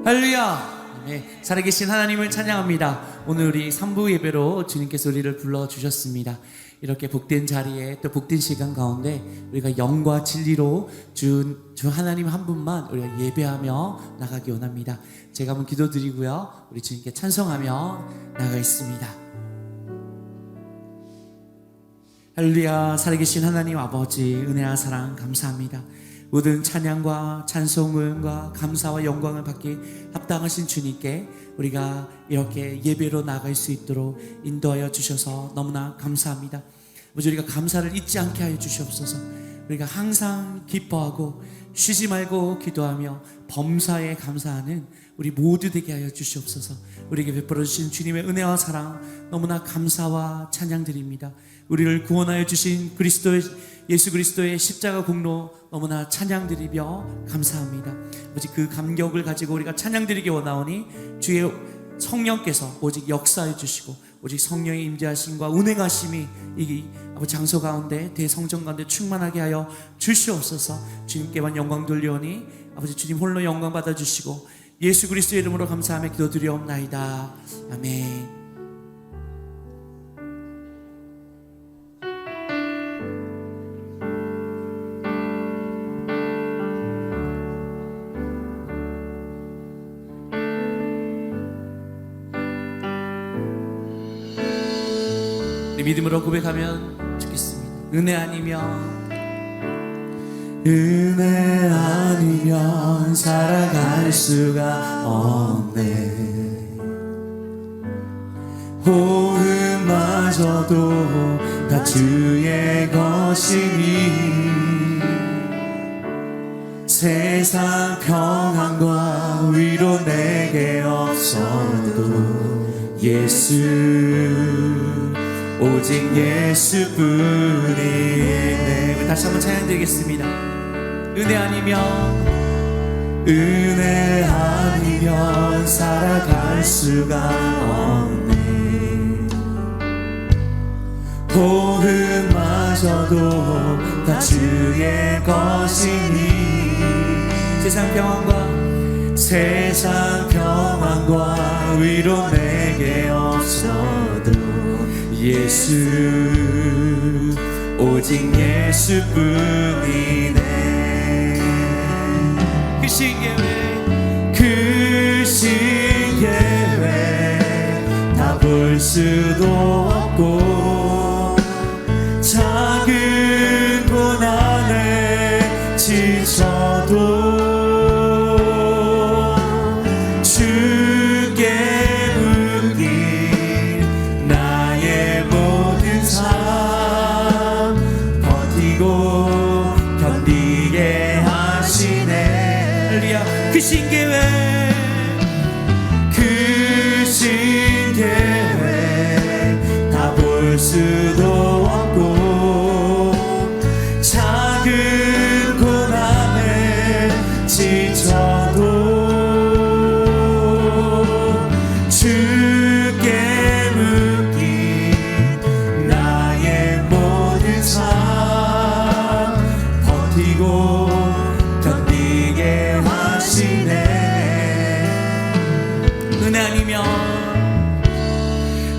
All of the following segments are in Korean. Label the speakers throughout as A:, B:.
A: 할렐루야. 네, 살아계신 하나님을 찬양합니다. 오늘 우리 3부 예배로 주님께서 우리를 불러주셨습니다. 이렇게 복된 자리에 또 복된 시간 가운데 우리가 영과 진리로 주 하나님 한 분만 우리가 예배하며 나가기 원합니다. 제가 한번 기도드리고요, 우리 주님께 찬송하며 나가겠습니다. 할렐루야. 살아계신 하나님 아버지, 은혜와 사랑 감사합니다. 모든 찬양과 찬송과 감사와 영광을 받기 합당하신 주님께 우리가 이렇게 예배로 나갈 수 있도록 인도하여 주셔서 너무나 감사합니다. 아버지, 우리가 감사를 잊지 않게 하여 주시옵소서. 우리가 항상 기뻐하고 쉬지 말고 기도하며 범사에 감사하는 우리 모두 되게 하여 주시옵소서. 우리에게 베풀어 주신 주님의 은혜와 사랑 너무나 감사와 찬양드립니다. 우리를 구원하여 주신 예수 그리스도의 십자가 공로 너무나 찬양드리며 감사합니다. 아버지, 그 감격을 가지고 우리가 찬양드리기 원하오니 주의 성령께서 오직 역사해 주시고 오직 성령의 임재하심과 운행하심이 이 아버지 장소 가운데 대성전 가운데 충만하게 하여 주시옵소서. 주님께만 영광 돌리오니 아버지 주님 홀로 영광 받아주시고 예수 그리스도의 이름으로 감사하며 기도드리옵나이다. 아멘. 믿음으로 고백하면 좋겠습니다. 은혜 아니면 살아갈 수가 없네. 호흡마저도 다 주의 것이니 세상 평안과 위로 내게 없어도 오직 예수뿐이네. 다시 한번 찬양드리겠습니다. 은혜 아니면 살아갈 수가 없네. 호흡마저도 다 주의 것이니 세상 평안과 위로 내게 없어도 오직 예수뿐이네. 그 신계획 다 볼 수도 없고 작은 고난에 지쳐도 그 신계획 다 볼 수도 없고 작은 고난에 지쳐도 주께 묶인 나의 모든 삶 버티고 견디게 하시네.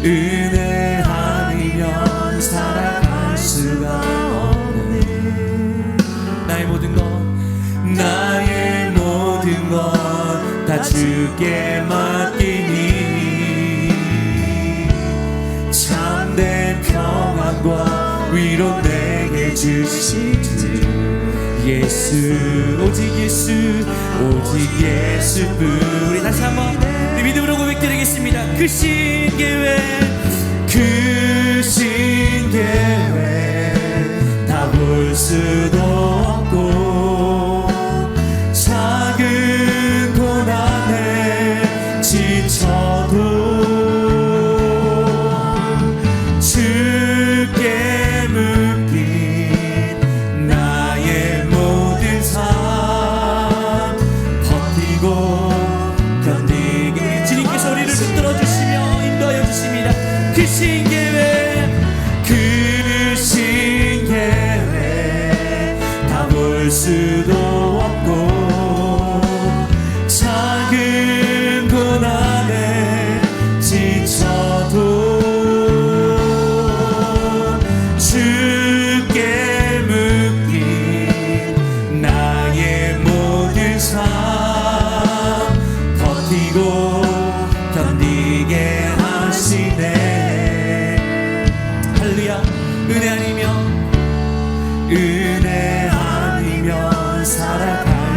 A: 은혜 아니면 살아갈 수가 없네. 나의 모든 것 다 주께 맡기니 참된 평안과 위로 내게 주신 주 오직 예수뿐. 우리 다시 한번 믿음으로 고백드리겠습니다. 그 신계획 다 볼 수도 없고 작은 고난에 지쳐도 주께 묶인 나의 모든 삶 버티고 견디게 주님께서 우리를 붙들어 주시며 인도하여 주십니다. 그 신계획 다 볼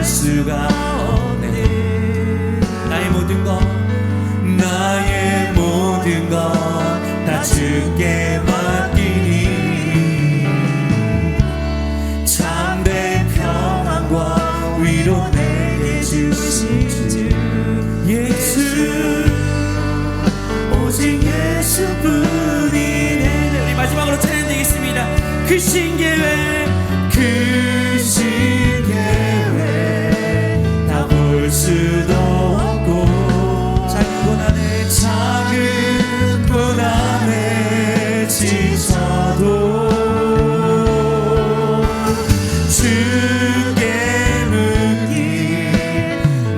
A: 수가 없네. 나의 모든 것 다 주께 맡기니 참된 평안과 위로 내게 주신 주 예수, 오직 예수뿐이네. 우리 마지막으로 찬양 드리겠습니다. 그 신계획 다 볼 수도 없고 작은 고난에 지쳐도 주께 묻기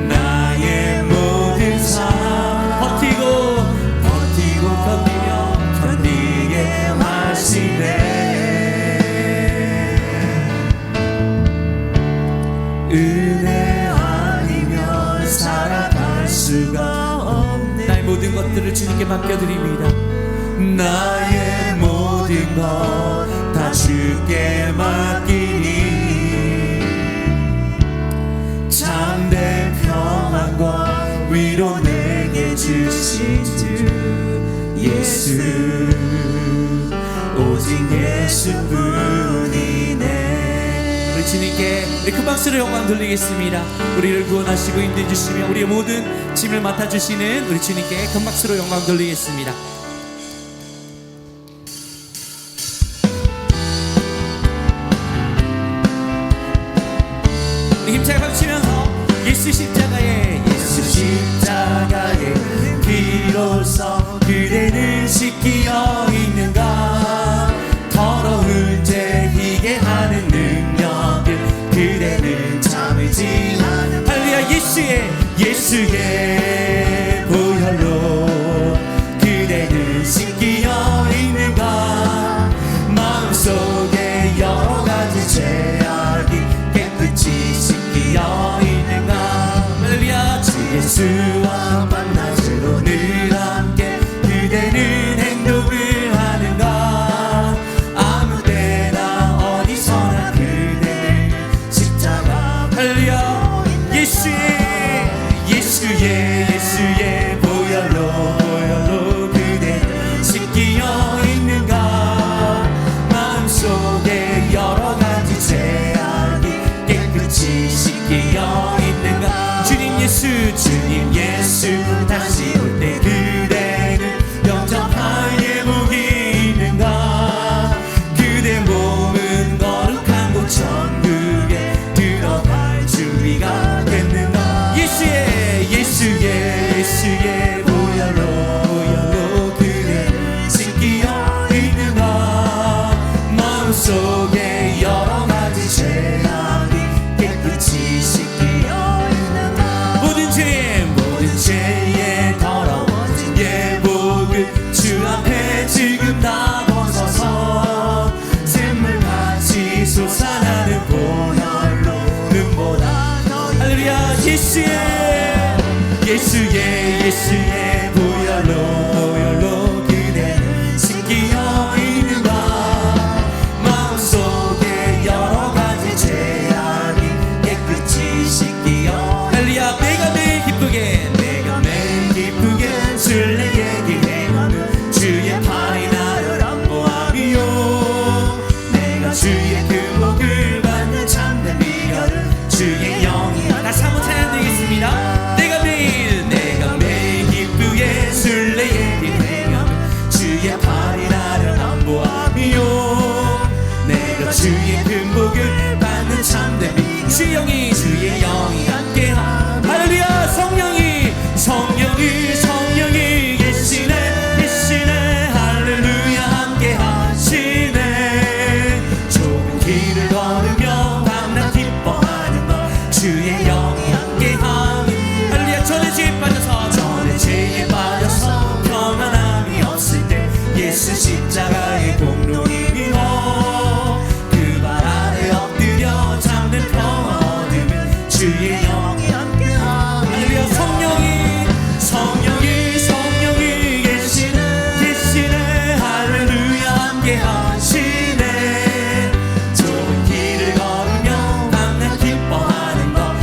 A: 나의 모든 삶 버티고 견디게 하시네. 은혜 아니면 살아갈 수가 없네. 나의 모든 것들을 주님께 맡겨드립니다. 나의 모든 것 다 주께 맡기니 참된 평안과 위로 내게 주신 주 예수, 오직 예수뿐이네. 우리 주님께 우리 큰 박수로 영광 돌리겠습니다. 우리를 구원하시고 인도해 주시며 우리의 모든 짐을 맡아주시는 우리 주님께 큰 박수로 영광 돌리겠습니다. 우리 힘차게 박수치면서 예수 십자가에 비로소 그대는 씻기어 있는가. 더러운 죄 희게 하는 능력을 그대는 참을지 않은 할렐루야. 예수의 보혈로 그대는 씻기어 있는가. 마음속에 여러 가지 죄악이 깨끗이 씻기어 있는가. 할렐루야. 주 예수와 만나주로 늘 함께 그대는 행동을 하는가. 아무 때나 어디서나 그대는 십자가 할렐루야. 예수의 보혈로 그대는 씻기어 있는가. 마음속에 여러 가지 죄악이 깨끗이 씻기어 있는가. 주님 예수 다시 올 때 그대는 영접할 예복이 있는가. 그대 몸은 거룩한 곳 천국에 들어갈 준비가 됐는가. 예수의 보혈로 그대는 씻기어 있는가. 마음속에 여러 가지 죄악이 깨끗이 씻기어 있는가. 모든 죄에 더러워진 예복을 주 앞에 지금 다 벗어서 샘물같이 솟아나는 보혈로 눈보다 더 할렐루야. 예수의 보혈로 그대는 씻기어 있는가. 마음속에 여러 가지 죄악이 깨끗이 씻기어 할렐루야. 내가 매일 기쁘게 술래에게 행하는 주의 팔이 나를 안보하며 내가 주의 그 복을 받는 참된 비결을 주의 영이 다시 한번 찬양 드리겠습니다. 내가 매일 기쁘게 술래에게 행하며 주의 팔이 나를 안보하며 내가 주의 큰 복을 받는 참된 비결 주의 영이 함께하 할렐루야. 성령이 계시네 할렐루야. 함께 하시네. 좁은 길을 걸으며 밤낮 기뻐하는 것 주의 영이 함께 하는 할렐루야. 전에 죄에 빠져서 평안함이 없을 때 예수 십자가의 공로를 믿어 그 발 아래 엎드려 참된 평화 얻으면 주의 영이 함께 할렐루야. 성령이 계시네 할렐루야. 함께 하시네. 좁은 길을 걸으며 밤낮 기뻐하는 것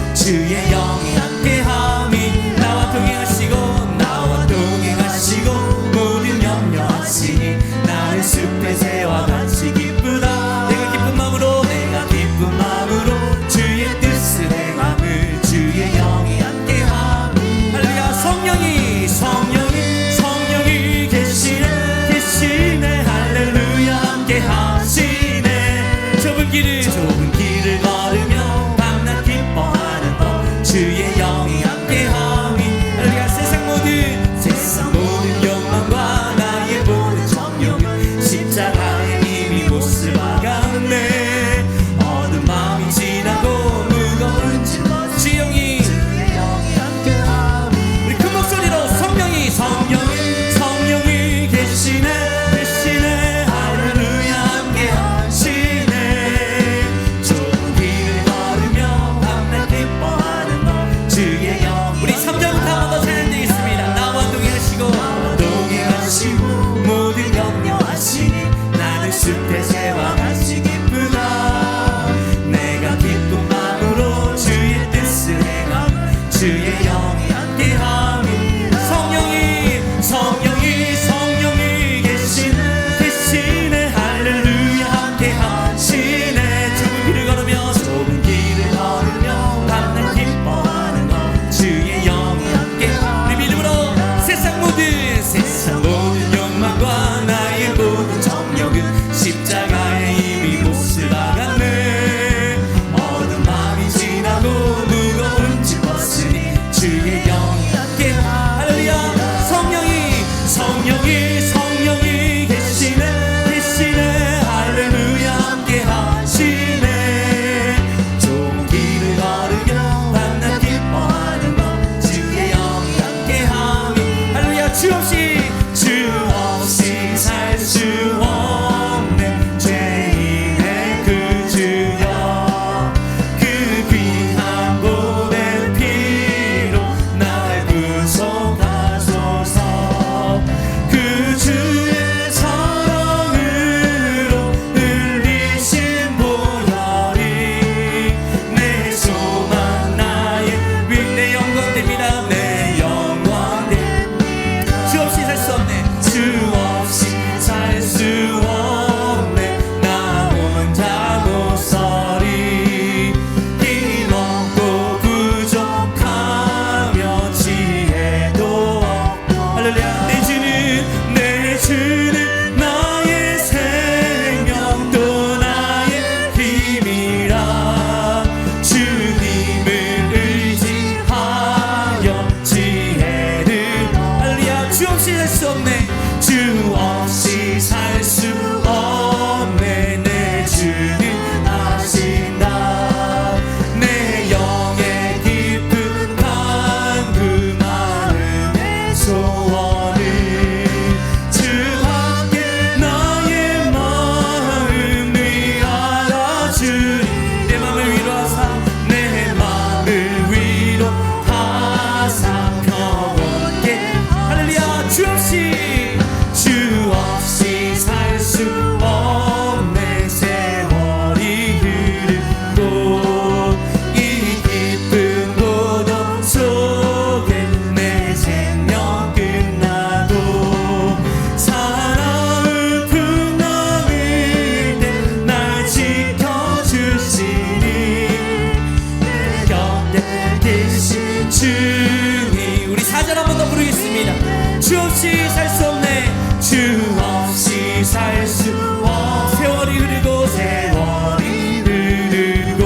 A: 곁에 계신 주님. 우리 4절 한 번 더 부르겠습니다. 주 없이 살 수 없네. 주 없이 살 수 없네. 세월이 흐르고 세월이 흐르고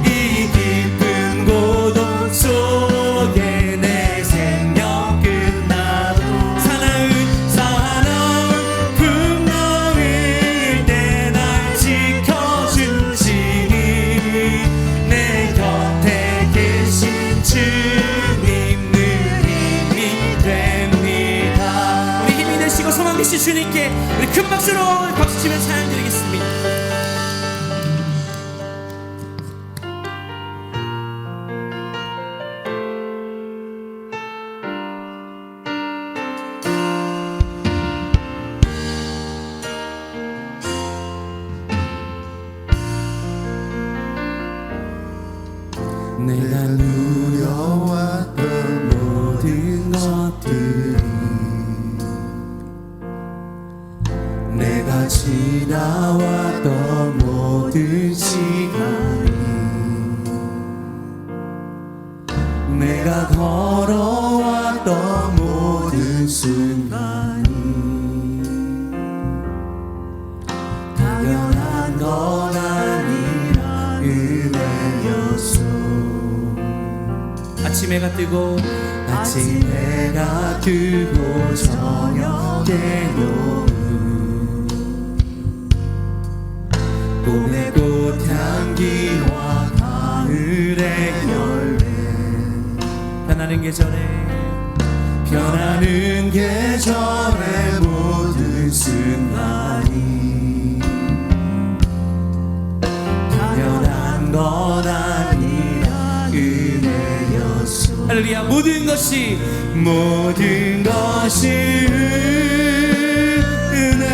A: 이 깊은 고독 속에 내 생명 끝나도 사나운 풍랑일 때 날 지켜준 주님. 내 곁에 계신 주님 늘 힘이 됩니다. 우리 힘이 되시고 소망 되신 주님께 우리 큰 박수로 박수치며 찬양 드리겠습니다. 내가 누려왔던 모든 것들이 내가 지나왔던 모든 시간이 내가 걸어왔던 모든 순간이 당연한 건 아니라 은혜였소. 아침 해가 뜨고 저녁에 노을 봄의 꽃향기와 가을의 열매 변하는 계절의 모든 순간이 당연한 건 아니라 은혜였소. 할렐루야. 모든 것이 은혜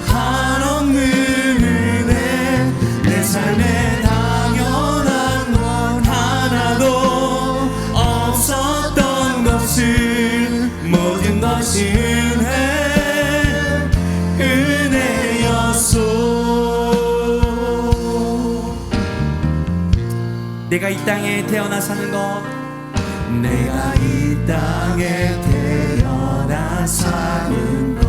A: 한없는 은혜. 내 삶에 당연한 건 하나도 없었던 것을 모든 것이 은혜였소. 내가 이 땅에 태어나 사는 것, 내가 이 땅에 태어나 사는 것,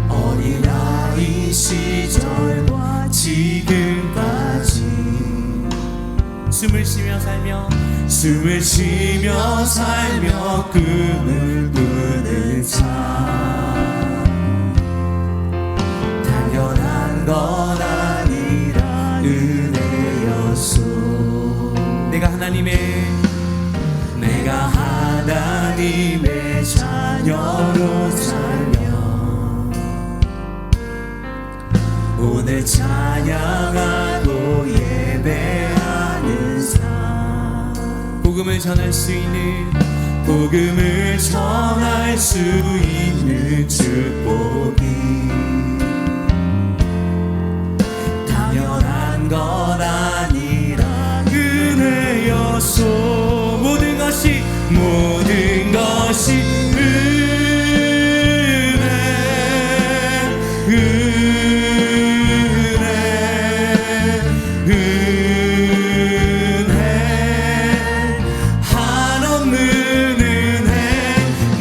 A: 어린아이 시절과 지금까지 숨을 쉬며 살며 꿈을 꾸는 삶. 당연한 건 아니라 은혜였소. 내가 하나님의 자녀로 살며 오늘 찬양하고 예배하는 삶. 복음을 전할 수 있는 축복이 당연한 건 아니라 은혜였소. 모든 것이 은혜 한없는 은혜.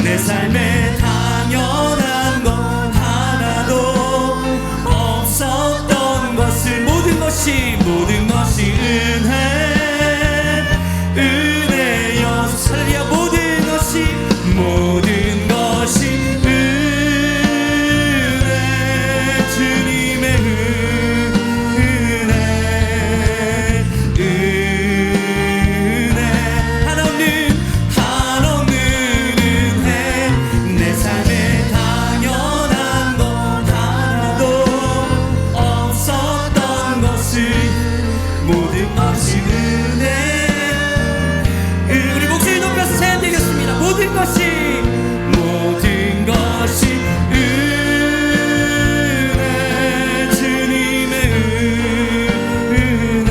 A: 내 삶에 당연한 건 하나도 없었던 것을 모든 것이 은혜였소. 할렐루야. 모든 것이 은혜. 주님의 은혜 한없는 은혜. 내 삶에 당연한 건 하나도 없었던 것을 모든 것이 은혜. 우리 목소리 높여서 찬양 드리겠습니다. 모든 것이 은혜. 주님의 은혜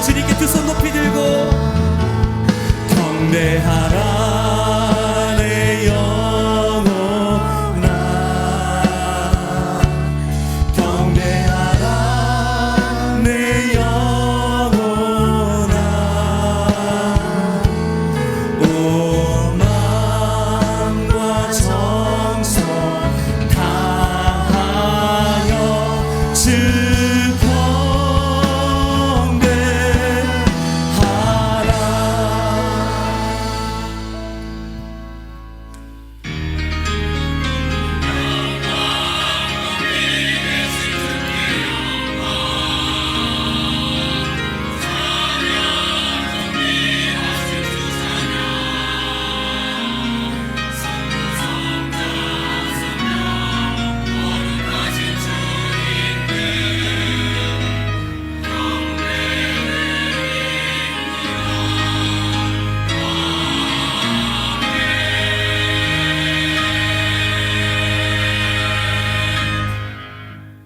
A: 전능하신 주님께 두 손 높이 들고 경배하라 내 영혼아 경배하라 내 영혼아 온 마음과 정성 다하여 주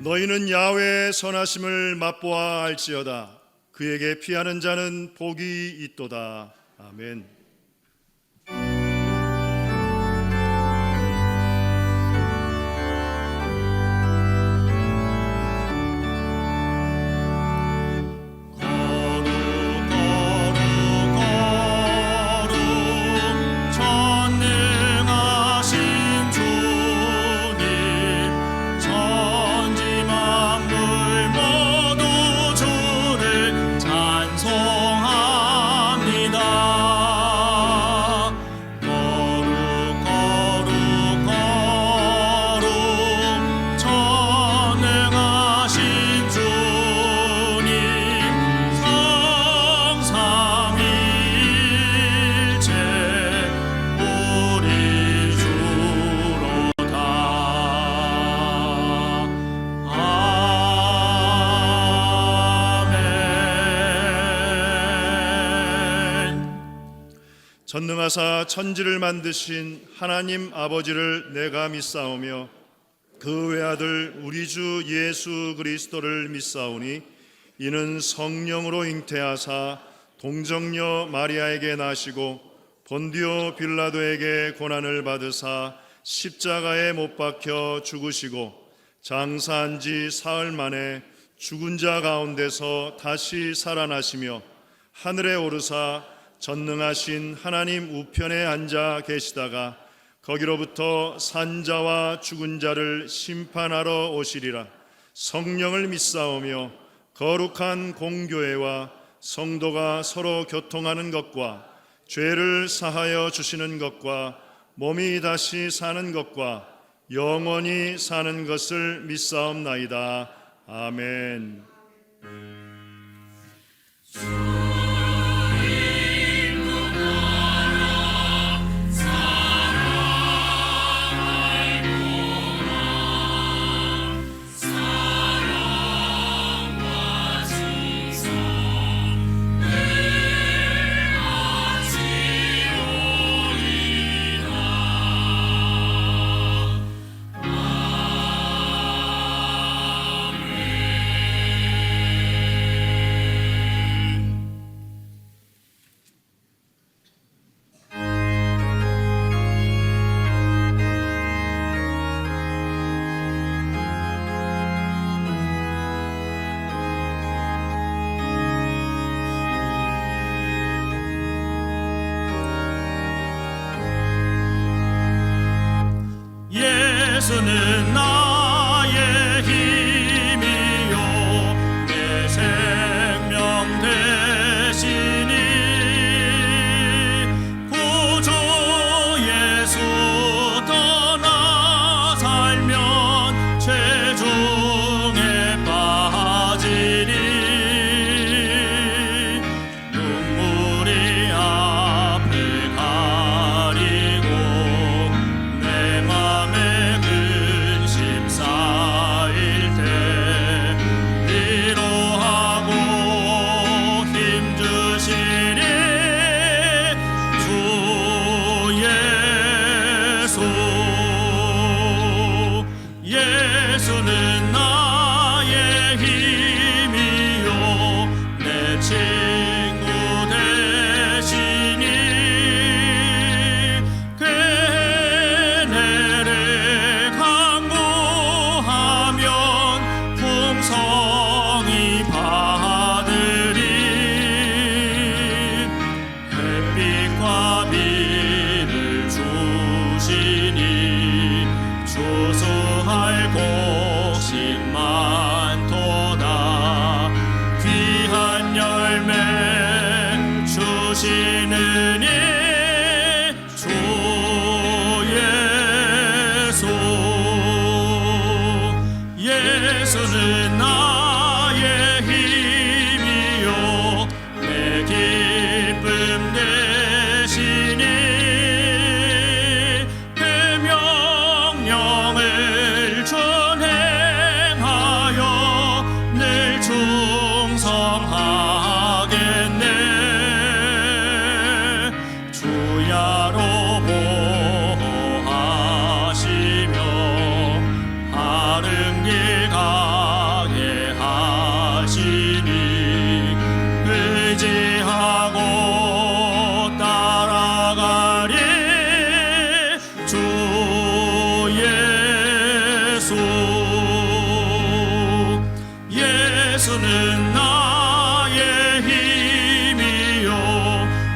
B: 너희는 야훼의 선하심을 맛보아 알지어다. 그에게 피하는 자는 복이 있도다. 아멘. 전능하사 천지를 만드신 하나님 아버지를 내가 믿사오며 그 외아들 우리 주 예수 그리스도를 믿사오니 이는 성령으로 잉태하사 동정녀 마리아에게 나시고 본디오 빌라도에게 고난을 받으사 십자가에 못 박혀 죽으시고 장사한 지 사흘 만에 죽은 자 가운데서 다시 살아나시며 하늘에 오르사 전능하신 하나님 우편에 앉아 계시다가 거기로부터 산자와 죽은 자를 심판하러 오시리라. 성령을 믿사오며 거룩한 공교회와 성도가 서로 교통하는 것과 죄를 사하여 주시는 것과 몸이 다시 사는 것과 영원히 사는 것을 믿사옵나이다. 아멘.
C: 예수는 나의 힘이요 내 생명 되시니 구주 예수 떠나 살면 죄중에 빠지니 눈물이 앞을 가리고 내 맘에 예수는 나의 힘이요 내 예수는 나의 힘이요 내 기쁨 되시니 그 명령을 준행하여 늘 충성하겠네. 주야로 보호하시며 바른 길 가게 하시니 의지하고 따라가리. 주 예수는 나의 힘이요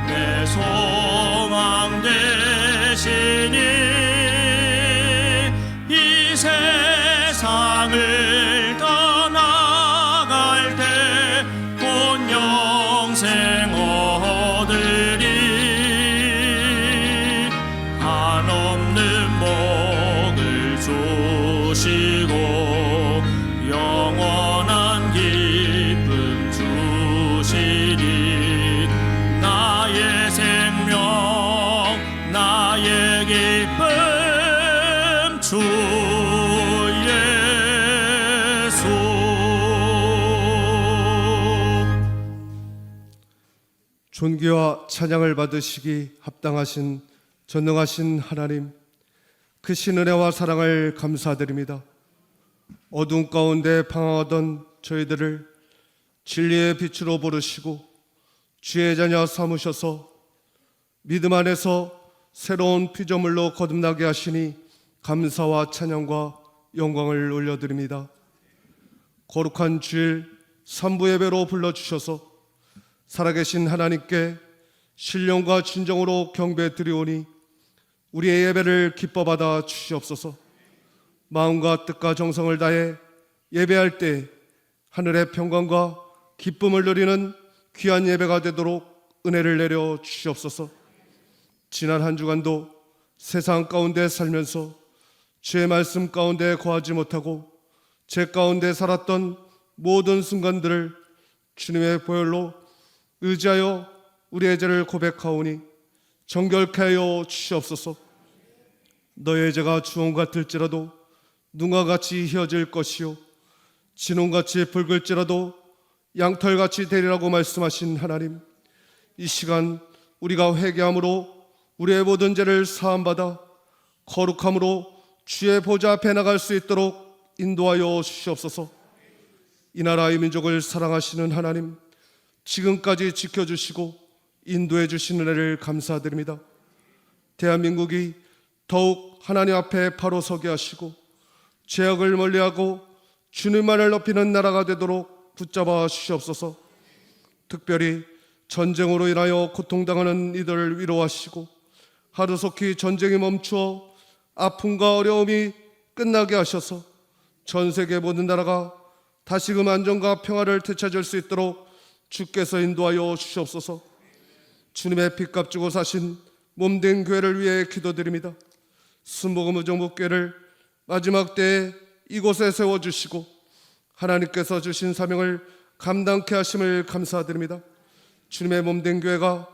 C: 내 소망 되시니 이 세상을 떠나갈 때 곧 영생 얻으리. 한없는 복을 주시고 영원한 기쁨 주시니 나의 생명 나의 기쁨 주 예수.
D: 존귀와 찬양을 받으시기 합당하신 전능하신 하나님, 크신 은혜와 사랑을 감사드립니다. 어두운 가운데 방황하던 저희들을 진리의 빛으로 부르시고 주의 자녀 삼으셔서 믿음 안에서 새로운 피조물로 거듭나게 하시니 감사와 찬양과 영광을 올려드립니다. 거룩한 주일 3부 예배로 불러주셔서 살아계신 하나님께 신령과 진정으로 경배드리오니 우리의 예배를 기뻐받아 주시옵소서. 마음과 뜻과 정성을 다해 예배할 때 하늘의 평강과 기쁨을 누리는 귀한 예배가 되도록 은혜를 내려 주시옵소서. 지난 한 주간도 세상 가운데 살면서 주의 말씀 가운데 거하지 못하고 제 가운데 살았던 모든 순간들을 주님의 보혈로 의지하여 우리의 죄를 고백하오니 정결케 하여 주시옵소서. 너의 죄가 주홍 같을지라도 눈과 같이 희어질 것이요 진홍같이 붉을지라도 양털같이 되리라고 말씀하신 하나님, 이 시간 우리가 회개함으로 우리의 모든 죄를 사함받아 거룩함으로 주의 보좌 앞에 나갈 수 있도록 인도하여 주시옵소서. 이 나라의 민족을 사랑하시는 하나님, 지금까지 지켜주시고 인도해 주신 은혜를 감사드립니다. 대한민국이 더욱 하나님 앞에 바로 서게 하시고 죄악을 멀리하고 주님만을 높이는 나라가 되도록 붙잡아 주시옵소서. 특별히 전쟁으로 인하여 고통당하는 이들을 위로하시고 하루속히 전쟁이 멈추어 아픔과 어려움이 끝나게 하셔서 전 세계 모든 나라가 다시금 안정과 평화를 되찾을 수 있도록 주께서 인도하여 주시옵소서. 주님의 핏값 주고 사신 몸된 교회를 위해 기도드립니다. 순복음 의정부교회를 마지막 때에 이곳에 세워주시고 하나님께서 주신 사명을 감당케 하심을 감사드립니다. 주님의 몸된 교회가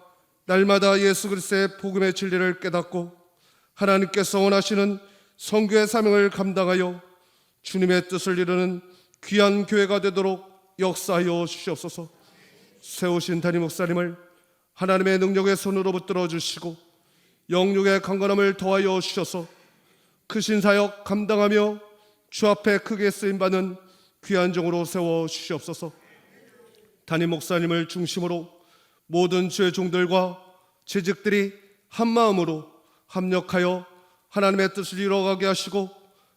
D: 날마다 예수 그리스도의 복음의 진리를 깨닫고 하나님께서 원하시는 선교의 사명을 감당하여 주님의 뜻을 이루는 귀한 교회가 되도록 역사하여 주시옵소서. 세우신 담임 목사님을 하나님의 능력의 손으로 붙들어 주시고 영육의 강건함을 더하여 주셔서 크신 사역 감당하며 주 앞에 크게 쓰임받는 귀한 종으로 세워 주시옵소서. 담임 목사님을 중심으로 모든 주의 종들과 재직들이 한마음으로 합력하여 하나님의 뜻을 이루어가게 하시고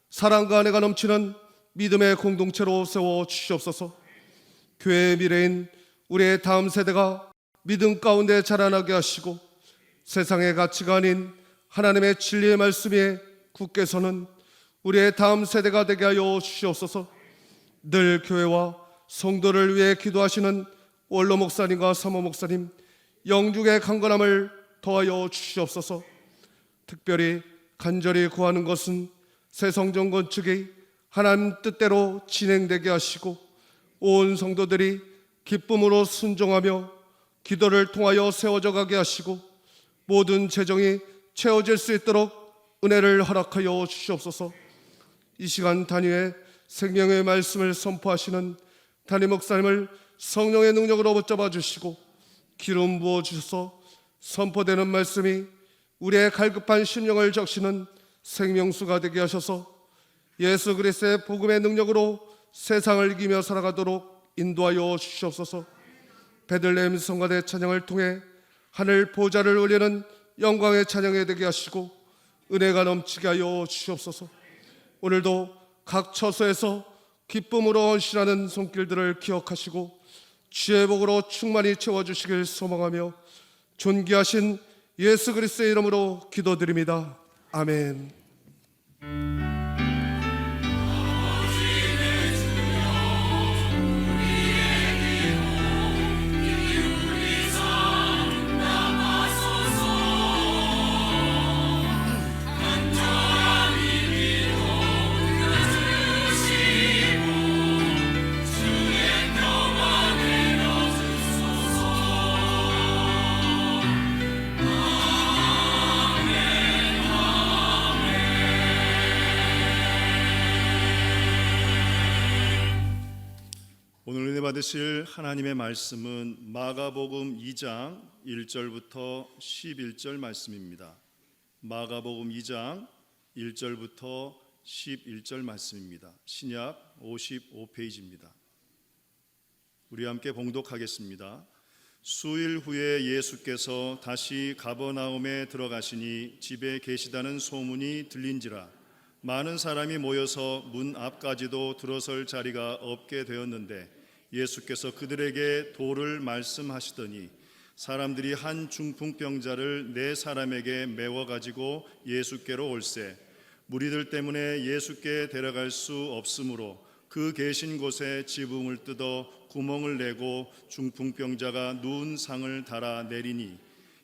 D: 사랑과 은혜가 넘치는 믿음의 공동체로 세워 주시옵소서. 교회의 미래인 우리의 다음 세대가 믿음 가운데 자라나게 하시고 세상의 가치가 아닌 하나님의 진리의 말씀 위에 굳게 서는 우리의 다음 세대가 되게 하여 주시옵소서. 늘 교회와 성도를 위해 기도하시는 원로 목사님과 사모 목사님 영육의 강건함을 더하여 주시옵소서. 특별히 간절히 구하는 것은 새 성전 건축이 하나님 뜻대로 진행되게 하시고 온 성도들이 기쁨으로 순종하며 기도를 통하여 세워져 가게 하시고 모든 재정이 채워질 수 있도록 은혜를 허락하여 주시옵소서. 이 시간 단위에 생명의 말씀을 선포하시는 담임 목사님을 성령의 능력으로 붙잡아 주시고 기름 부어 주셔서 선포되는 말씀이 우리의 갈급한 심령을 적시는 생명수가 되게 하셔서 예수 그리스도의 복음의 능력으로 세상을 이기며 살아가도록 인도하여 주시옵소서. 베들레헴 성가대 찬양을 통해 하늘 보좌를 올리는 영광의 찬양이 되게 하시고 은혜가 넘치게 하여 주시옵소서. 오늘도 각 처소에서 기쁨으로 헌신하는 손길들을 기억하시고 주의 복으로 충만히 채워주시길 소망하며 존귀하신 예수 그리스도의 이름으로 기도드립니다. 아멘.
B: 오늘 은혜 받으실 하나님의 말씀은 마가복음 2장 1절부터 11절 말씀입니다. 마가복음 2장 1절부터 11절 말씀입니다. 신약 55페이지입니다. 우리 함께 봉독하겠습니다. 수일 후에 예수께서 다시 가버나움에 들어가시니 집에 계시다는 소문이 들린지라 많은 사람이 모여서 문 앞까지도 들어설 자리가 없게 되었는데 예수께서 그들에게 도를 말씀하시더니 사람들이 한 중풍병자를 네 사람에게 메워 가지고 예수께로 올세 무리들 때문에 예수께 데려갈 수 없으므로 그 계신 곳에 지붕을 뜯어 구멍을 내고 중풍병자가 누운 상을 달아 내리니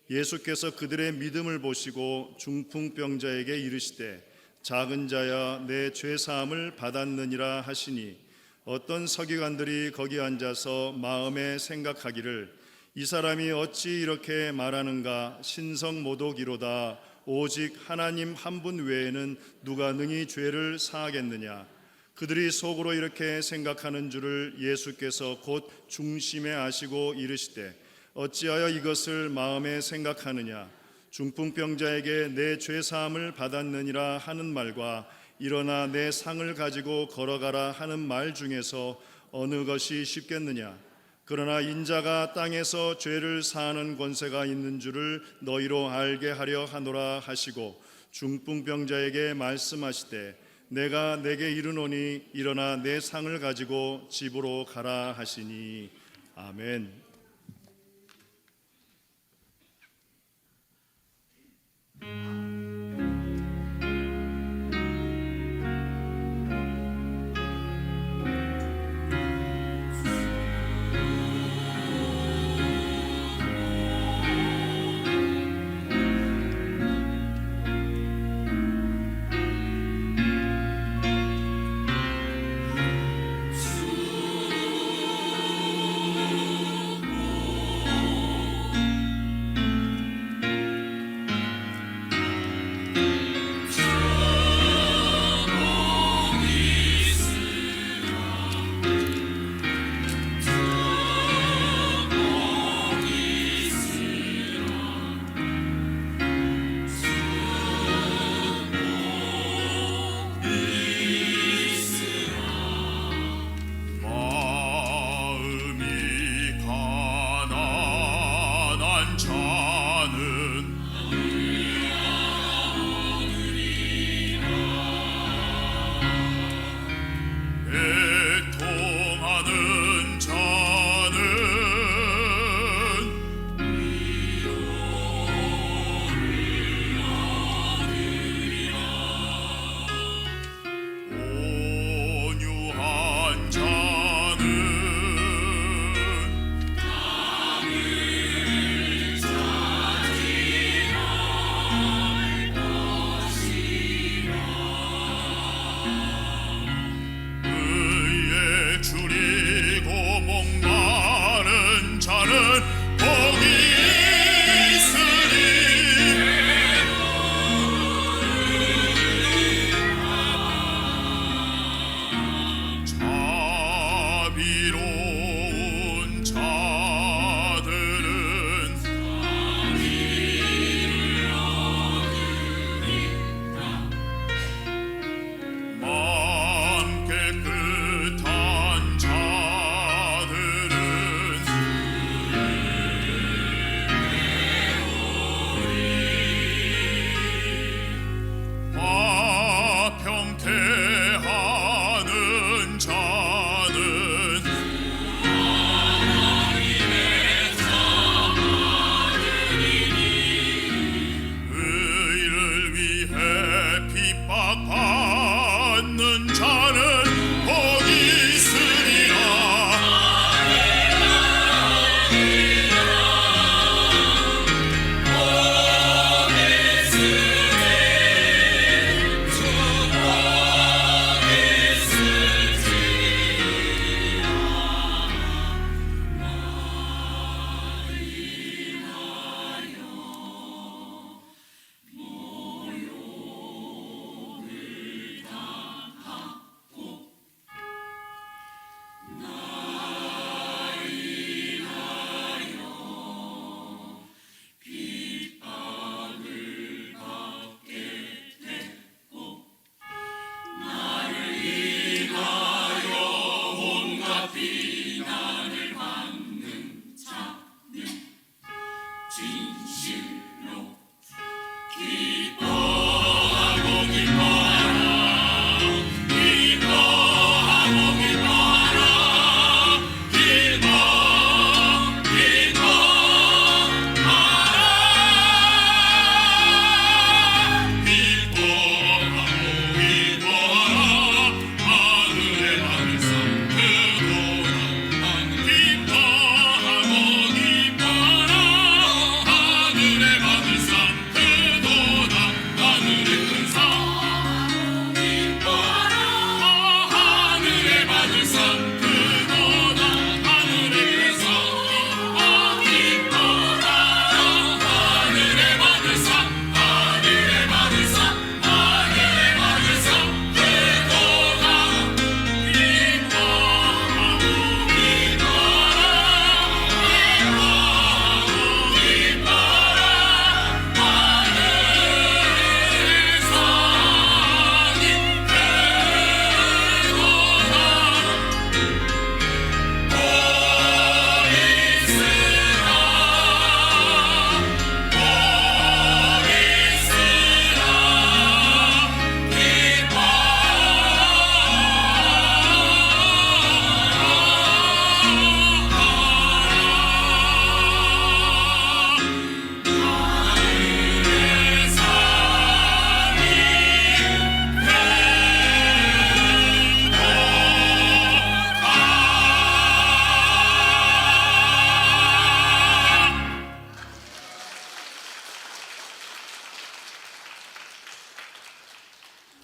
B: 예수께서 그들의 믿음을 보시고 중풍병자에게 이르시되 작은 자야 내 죄 사함을 받았느니라 하시니 어떤 서기관들이 거기 앉아서 마음에 생각하기를 이 사람이 어찌 이렇게 말하는가 신성모독이로다 오직 하나님 한 분 외에는 누가 능히 죄를 사하겠느냐. 그들이 속으로 이렇게 생각하는 줄을 예수께서 곧 중심에 아시고 이르시되 어찌하여 이것을 마음에 생각하느냐. 중풍병자에게 내 죄 사함을 받았느니라 하는 말과 일어나 내 상을 가지고 걸어가라 하는 말 중에서 어느 것이 쉽겠느냐. 그러나 인자가 땅에서 죄를 사하는 권세가 있는 줄을 너희로 알게 하려 하노라 하시고 중풍병자에게 말씀하시되 내가 내게 이르노니 일어나 내 상을 가지고 집으로 가라 하시니 아멘.
C: 자비로운 자들은 마음 깨끗한 자들은 화평케 하는 자는 의를 위해 핍박받는 자는 복이 있으리라.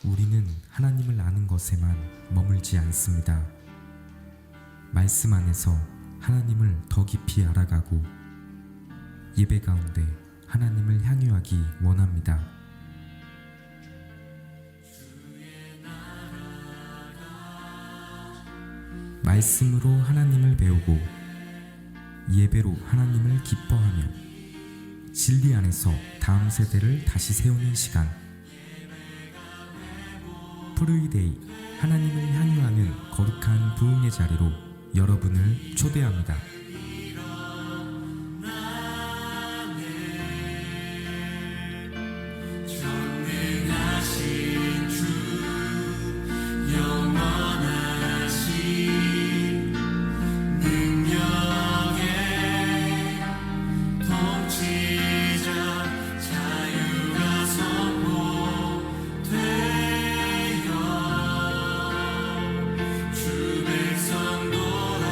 E: 우리는 하나님을 아는 것에만 머물지 않습니다. 말씀 안에서 하나님을 더 깊이 알아가고 예배 가운데 하나님을 향유하기 원합니다. 말씀으로 하나님을 배우고 예배로 하나님을 기뻐하며 진리 안에서 다음 세대를 다시 세우는 시간, 프루이데이, 하나님을 향유하는 거룩한 부흥의 자리로 여러분을 초대합니다.
A: 주 백성 돌아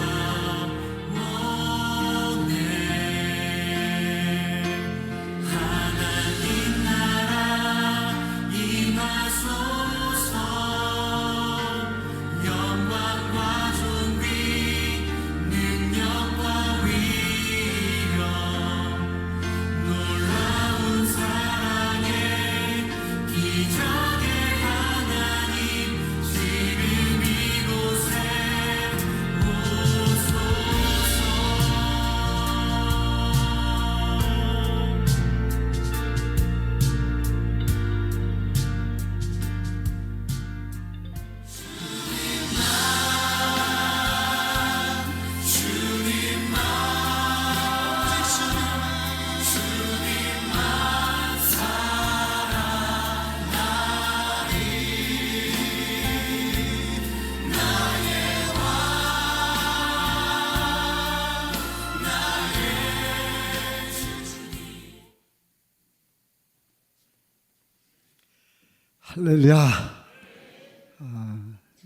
F: 할렐루야.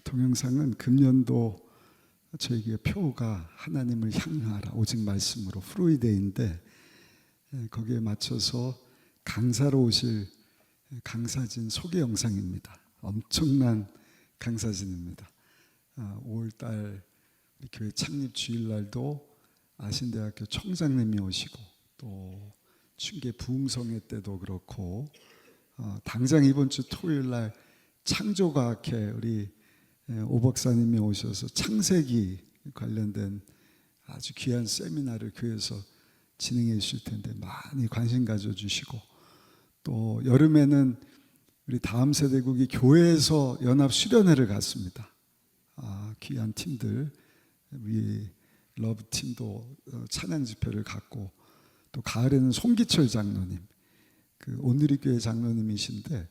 F: 동영상은 금년도 저에게 표가 하나님을 향유하라 오직 말씀으로 프로이데이인데 거기에 맞춰서 강사로 오실 강사진 소개 영상입니다. 엄청난 강사진입니다. 5월달 우리 교회 창립 주일날도 아신대학교 총장님이 오시고 또 춘계 부흥성회 때도 그렇고 당장 이번 주 토요일날 창조과학회 우리 오 박사님이 오셔서 창세기 관련된 아주 귀한 세미나를 교회에서 진행해 주실 텐데 많이 관심 가져주시고 또 여름에는 우리 다음 세대국이 교회에서 연합 수련회를 갔습니다. 귀한 팀들 우리 러브팀도 찬양 집회를 갔고 또 가을에는 송기철 장로님 그 온누리 교회 장로님이신데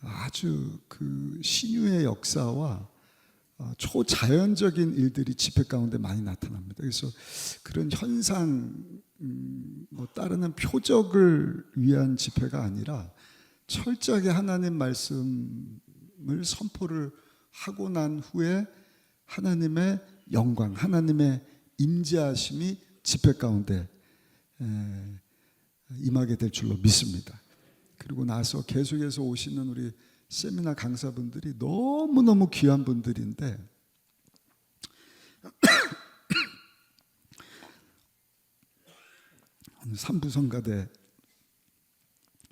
F: 아주 그 신유의 역사와 초자연적인 일들이 집회 가운데 많이 나타납니다. 그래서 그런 현상 뭐 따르는 표적을 위한 집회가 아니라 철저하게 하나님 말씀을 선포를 하고 난 후에 하나님의 영광, 하나님의 임재하심이 집회 가운데 임하게 될 줄로 믿습니다. 그리고 나서 계속해서 오시는 우리 세미나 강사분들이 너무너무 귀한 분들인데 오늘 삼부성가대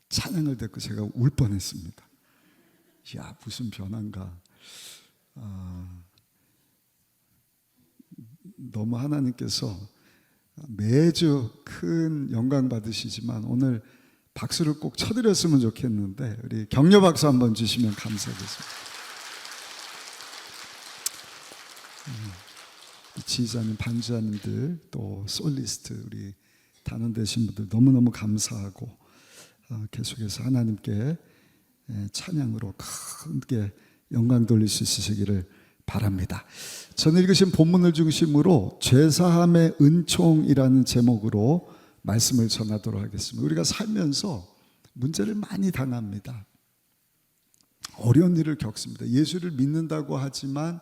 F: 찬양을 듣고 제가 울 뻔했습니다. 이야 무슨 변화인가. 너무 하나님께서 매주 큰 영광 받으시지만 오늘 박수를 꼭 쳐드렸으면 좋겠는데 우리 격려 박수 한번 주시면 감사하겠습니다. 지휘자님, 반주자님들 또 솔리스트 우리 단원되신 분들 너무너무 감사하고 계속해서 하나님께 찬양으로 크게 영광 돌릴 수 있으시기를 바랍니다. 저는 읽으신 본문을 중심으로 죄사함의 은총이라는 제목으로 말씀을 전하도록 하겠습니다. 우리가 살면서 문제를 많이 당합니다. 어려운 일을 겪습니다. 예수를 믿는다고 하지만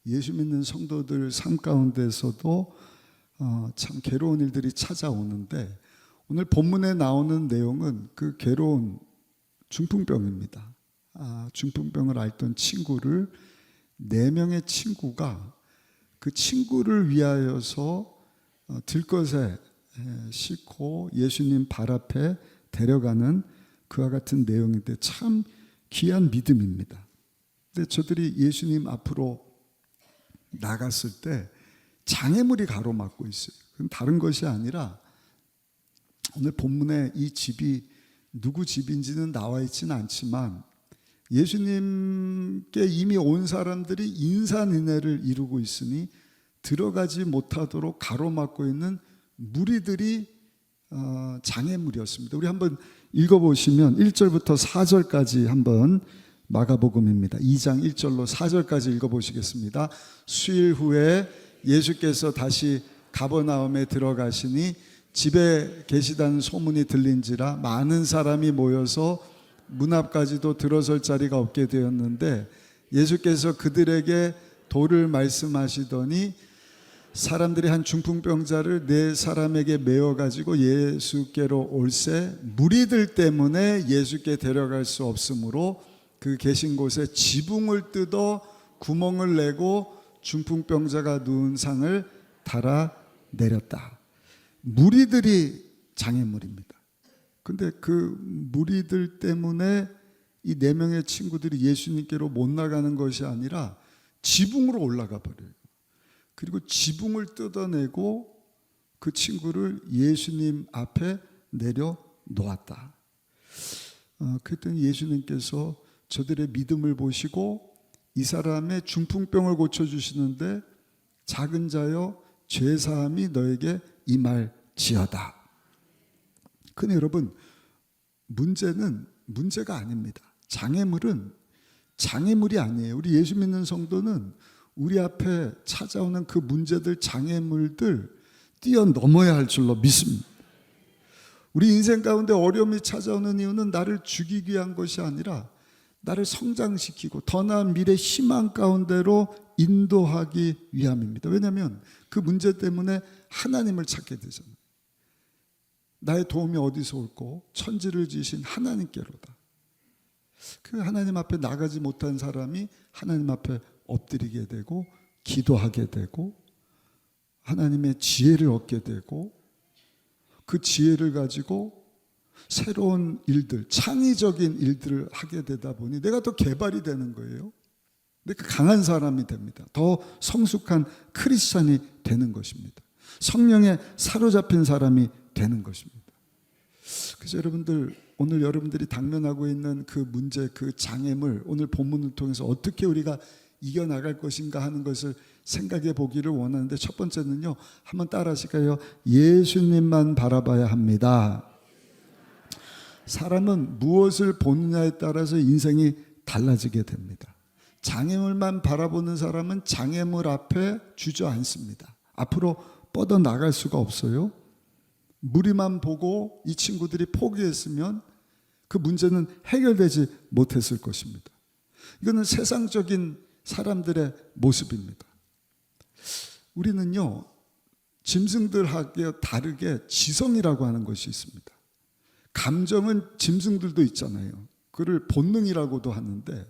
F: 예수 믿는 성도들 삶 가운데서도 참 괴로운 일들이 찾아오는데 오늘 본문에 나오는 내용은 그 괴로운 중풍병입니다. 중풍병을 앓던 친구를 4명의 친구가 그 친구를 위하여서 들것에 싣고 예수님 발 앞에 데려가는 그와 같은 내용인데 참 귀한 믿음입니다. 근데 저들이 예수님 앞으로 나갔을 때 장애물이 가로막고 있어요. 그건 다른 것이 아니라 오늘 본문에 이 집이 누구 집인지는 나와 있지는 않지만 예수님께 이미 온 사람들이 인산인해를 이루고 있으니 들어가지 못하도록 가로막고 있는 무리들이 장애물이었습니다. 우리 한번 읽어보시면 1절부터 4절까지 한번 마가복음입니다. 2장 1절로 4절까지 읽어보시겠습니다. 수일 후에 예수께서 다시 가버나움에 들어가시니 집에 계시다는 소문이 들린지라 많은 사람이 모여서 문 앞까지도 들어설 자리가 없게 되었는데 예수께서 그들에게 도를 말씀하시더니 사람들이 한 중풍병자를 4사람에게 메어 가지고 예수께로 올세 무리들 때문에 예수께 데려갈 수 없으므로 그 계신 곳에 지붕을 뜯어 구멍을 내고 중풍병자가 누운 상을 달아 내렸다. 무리들이 장애물입니다. 근데 그 무리들 때문에 이 4명의 친구들이 예수님께로 못 나가는 것이 아니라 지붕으로 올라가 버려요. 그리고 지붕을 뜯어내고 그 친구를 예수님 앞에 내려 놓았다. 그랬더니 예수님께서 저들의 믿음을 보시고 이 사람의 중풍병을 고쳐주시는데 작은 자여 죄사함이 너에게 임할지어다. 근데 여러분 문제는 문제가 아닙니다. 장애물은 장애물이 아니에요. 우리 예수 믿는 성도는 우리 앞에 찾아오는 그 문제들, 장애물들 뛰어넘어야 할 줄로 믿습니다. 우리 인생 가운데 어려움이 찾아오는 이유는 나를 죽이기 위한 것이 아니라 나를 성장시키고 더 나은 미래 희망 가운데로 인도하기 위함입니다. 왜냐하면 그 문제 때문에 하나님을 찾게 되잖아요. 나의 도움이 어디서 올고 천지를 지으신 하나님께로다. 그 하나님 앞에 나가지 못한 사람이 하나님 앞에 엎드리게 되고 기도하게 되고 하나님의 지혜를 얻게 되고 그 지혜를 가지고 새로운 일들, 창의적인 일들을 하게 되다 보니 내가 더 개발이 되는 거예요. 내가 강한 사람이 됩니다. 더 성숙한 크리스찬이 되는 것입니다. 성령에 사로잡힌 사람이 되는 것입니다. 그래서 여러분들, 오늘 여러분들이 당면하고 있는 그 문제, 그 장애물, 오늘 본문을 통해서 어떻게 우리가 이겨나갈 것인가 하는 것을 생각해 보기를 원하는데, 첫 번째는요, 한번 따라 하실까요? 예수님만 바라봐야 합니다. 사람은 무엇을 보느냐에 따라서 인생이 달라지게 됩니다. 장애물만 바라보는 사람은 장애물 앞에 주저앉습니다. 앞으로 뻗어 나갈 수가 없어요. 무리만 보고 이 친구들이 포기했으면 그 문제는 해결되지 못했을 것입니다. 이거는 세상적인 사람들의 모습입니다. 우리는요, 짐승들하고 다르게 지성이라고 하는 것이 있습니다. 감정은 짐승들도 있잖아요. 그를 본능이라고도 하는데,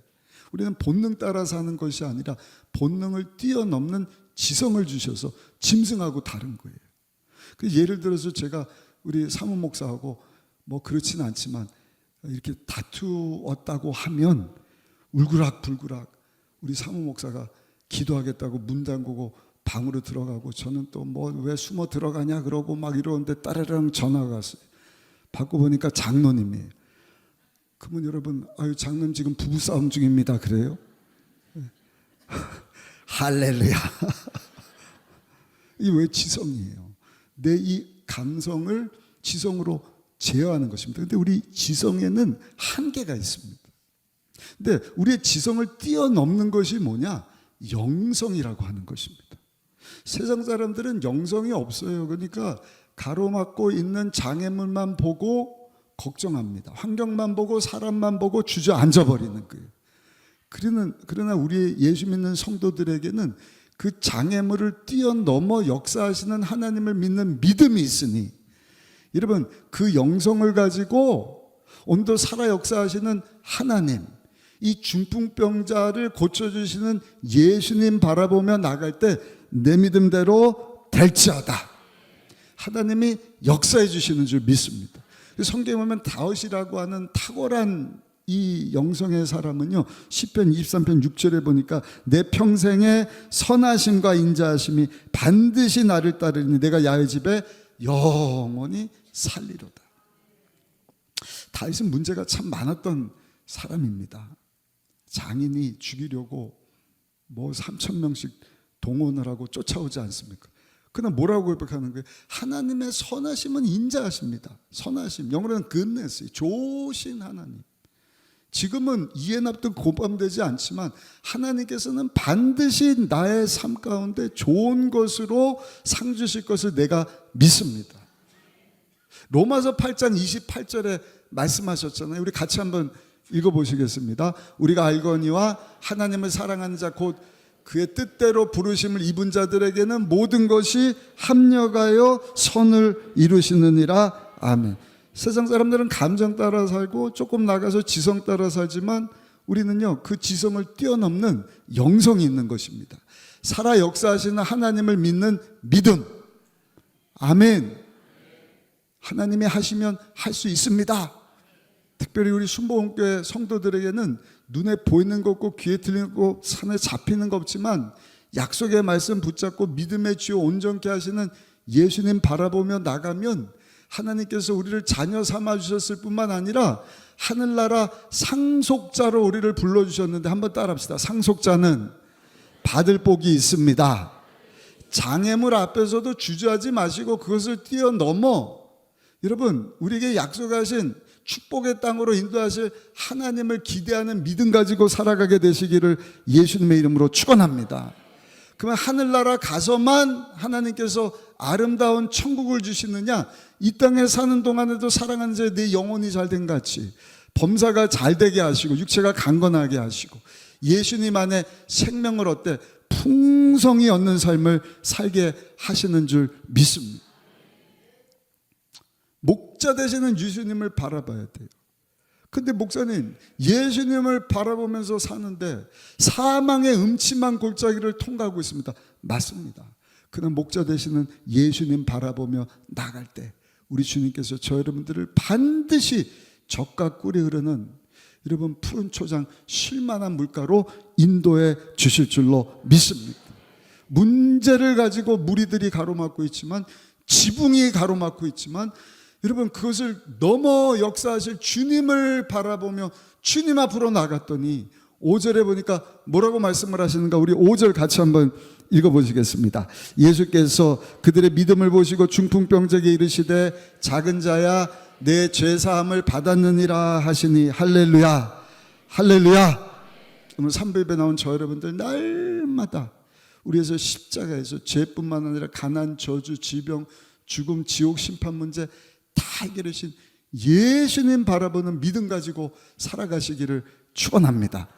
F: 우리는 본능 따라 사는 것이 아니라 본능을 뛰어넘는 지성을 주셔서 짐승하고 다른 거예요. 예를 들어서 제가 우리 사무 목사하고 뭐 그렇지는 않지만 이렇게 다투었다고 하면 울그락불그락 우리 사무 목사가 기도하겠다고 문 잠그고 방으로 들어가고, 저는 또 뭐 왜 숨어 들어가냐 그러고 막 이러는데 따르릉 전화가 왔어요. 받고 보니까 장로님이에요. 그러면 여러분, 아유 장로님 지금 부부싸움 중입니다 그래요? 할렐루야. 이게 왜 지성이에요? 내 이 감성을 지성으로 제어하는 것입니다. 근데 우리 지성에는 한계가 있습니다. 근데 우리의 지성을 뛰어넘는 것이 뭐냐? 영성이라고 하는 것입니다. 세상 사람들은 영성이 없어요. 그러니까 가로막고 있는 장애물만 보고 걱정합니다. 환경만 보고 사람만 보고 주저앉아 버리는 거예요. 그러나 우리 예수 믿는 성도들에게는 그 장애물을 뛰어넘어 역사하시는 하나님을 믿는 믿음이 있으니, 여러분 그 영성을 가지고 오늘도 살아 역사하시는 하나님, 이 중풍병자를 고쳐주시는 예수님 바라보며 나갈 때 내 믿음대로 될지어다. 하나님이 역사해 주시는 줄 믿습니다. 성경에 보면 다윗이라고 하는 탁월한 이 영성의 사람은요, 시편 23편 6절에 보니까 내 평생의 선하심과 인자하심이 반드시 나를 따르니 내가 야훼 집에 영원히 살리로다. 다윗은 문제가 참 많았던 사람입니다. 장인이 죽이려고 뭐 3,000명씩 동원을 하고 쫓아오지 않습니까? 그러나 뭐라고 고백하는 거예요? 하나님의 선하심은 인자하십니다. 선하심, 영어로는 goodness, 좋으신 하나님. 지금은 이해 납득 고감되지 않지만 하나님께서는 반드시 나의 삶 가운데 좋은 것으로 상 주실 것을 내가 믿습니다. 로마서 8장 28절에 말씀하셨잖아요. 우리 같이 한번 읽어보시겠습니다. 우리가 알거니와 하나님을 사랑하는 자 곧 그의 뜻대로 부르심을 입은 자들에게는 모든 것이 합력하여 선을 이루시느니라. 아멘. 세상 사람들은 감정 따라 살고 조금 나가서 지성 따라 살지만 우리는요, 그 지성을 뛰어넘는 영성이 있는 것입니다. 살아 역사하시는 하나님을 믿는 믿음. 아멘. 하나님이 하시면 할 수 있습니다. 특별히 우리 순복음교회 성도들에게는 눈에 보이는 거 없고 귀에 들리는 거 없고 산에 잡히는 거 없지만 약속의 말씀 붙잡고 믿음의 주요 온전케 하시는 예수님 바라보며 나가면 하나님께서 우리를 자녀 삼아 주셨을 뿐만 아니라 하늘나라 상속자로 우리를 불러주셨는데, 한번 따라합시다. 상속자는 받을 복이 있습니다. 장애물 앞에서도 주저하지 마시고 그것을 뛰어넘어 여러분 우리에게 약속하신 축복의 땅으로 인도하실 하나님을 기대하는 믿음 가지고 살아가게 되시기를 예수님의 이름으로 축원합니다. 그러면 하늘나라 가서만 하나님께서 아름다운 천국을 주시느냐? 이 땅에 사는 동안에도 사랑하는 자의 내 영혼이 잘된 같이 범사가 잘 되게 하시고 육체가 강건하게 하시고 예수님 안에 생명을 얻되 풍성히 얻는 삶을 살게 하시는 줄 믿습니다. 목자 되시는 예수님을 바라봐야 돼요. 근데 목사님, 예수님을 바라보면서 사는데 사망의 음침한 골짜기를 통과하고 있습니다. 맞습니다. 그는 목자 되시는 예수님 바라보며 나갈 때 우리 주님께서 저 여러분들을 반드시 젖과 꿀이 흐르는 여러분 푸른 초장 쉴만한 물가로 인도해 주실 줄로 믿습니다. 문제를 가지고 무리들이 가로막고 있지만, 지붕이 가로막고 있지만, 여러분 그것을 넘어 역사하실 주님을 바라보며 주님 앞으로 나갔더니 5절에 보니까 뭐라고 말씀을 하시는가? 우리 5절 같이 한번 읽어보시겠습니다. 예수께서 그들의 믿음을 보시고 중풍병자에게 이르시되 작은 자야 내 죄사함을 받았느니라 하시니 할렐루야, 할렐루야. 오늘 3부에 나온 저 여러분들 날마다 우리에서 십자가에서 죄뿐만 아니라 가난, 저주, 질병, 죽음, 지옥, 심판 문제 다 해결하신 예수님 바라보는 믿음 가지고 살아가시기를 축원합니다.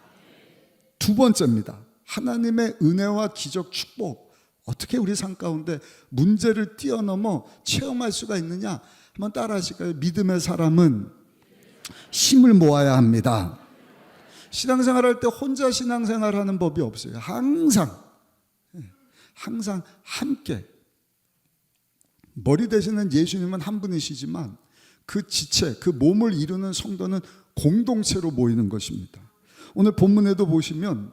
F: 두 번째입니다. 하나님의 은혜와 기적, 축복. 어떻게 우리 삶 가운데 문제를 뛰어넘어 체험할 수가 있느냐? 한번 따라 하실까요? 믿음의 사람은 힘을 모아야 합니다. 신앙생활 할 때 혼자 신앙생활 하는 법이 없어요. 항상 함께. 머리 되시는 예수님은 한 분이시지만 그 지체, 그 몸을 이루는 성도는 공동체로 모이는 것입니다. 오늘 본문에도 보시면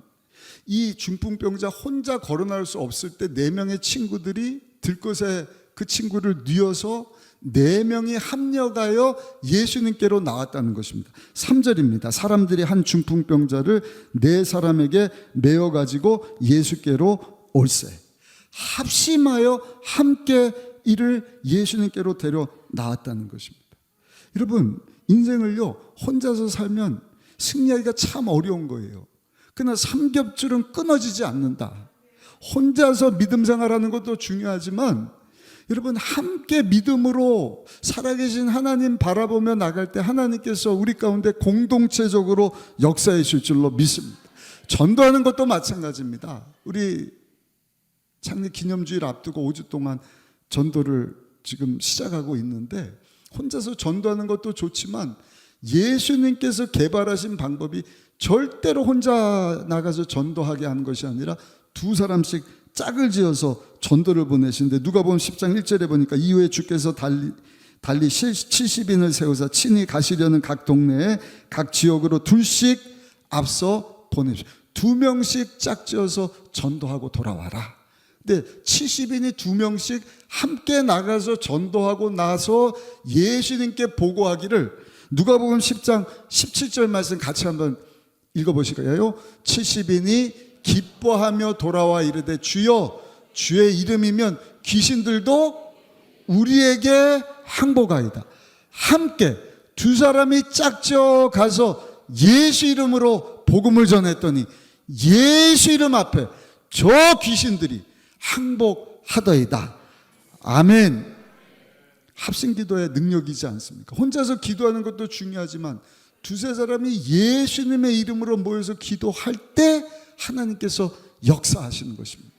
F: 이 중풍병자 혼자 걸어나올 수 없을 때 4명의 친구들이 들것에 그 친구를 뉘어서 4명이 합력하여 예수님께로 나왔다는 것입니다. 3절입니다. 사람들이 한 중풍병자를 4사람에게 메어가지고 예수께로 올세. 합심하여 함께 이를 예수님께로 데려 나왔다는 것입니다. 여러분, 인생을요 혼자서 살면 승리하기가 참 어려운 거예요. 그러나 삼겹줄은 끊어지지 않는다. 혼자서 믿음 생활하는 것도 중요하지만 여러분 함께 믿음으로 살아계신 하나님 바라보며 나갈 때 하나님께서 우리 가운데 공동체적으로 역사해 주실 줄로 믿습니다. 전도하는 것도 마찬가지입니다. 우리 창립 기념주일 앞두고 5주 동안 전도를 지금 시작하고 있는데 혼자서 전도하는 것도 좋지만 예수님께서 개발하신 방법이 절대로 혼자 나가서 전도하게 하는 것이 아니라 2사람씩 짝을 지어서 전도를 보내시는데 누가복음 10장 1절에 보니까 이후에 주께서 달리 70인을 세우사 친히 가시려는 각 동네에 각 지역으로 2씩 앞서 보내주시오. 2명씩 짝지어서 전도하고 돌아와라. 근데 70인이 2명씩 함께 나가서 전도하고 나서 예수님께 보고하기를 누가복음 10장 17절 말씀 같이 한번 읽어보실까요? 70인이 기뻐하며 돌아와 이르되 주여 주의 이름이면 귀신들도 우리에게 항복하이다. 함께 2사람이 짝지어 가서 예수 이름으로 복음을 전했더니 예수 이름 앞에 저 귀신들이 항복하더이다. 아멘. 합심기도의 능력이지 않습니까? 혼자서 기도하는 것도 중요하지만 2-3사람이 예수님의 이름으로 모여서 기도할 때 하나님께서 역사하시는 것입니다.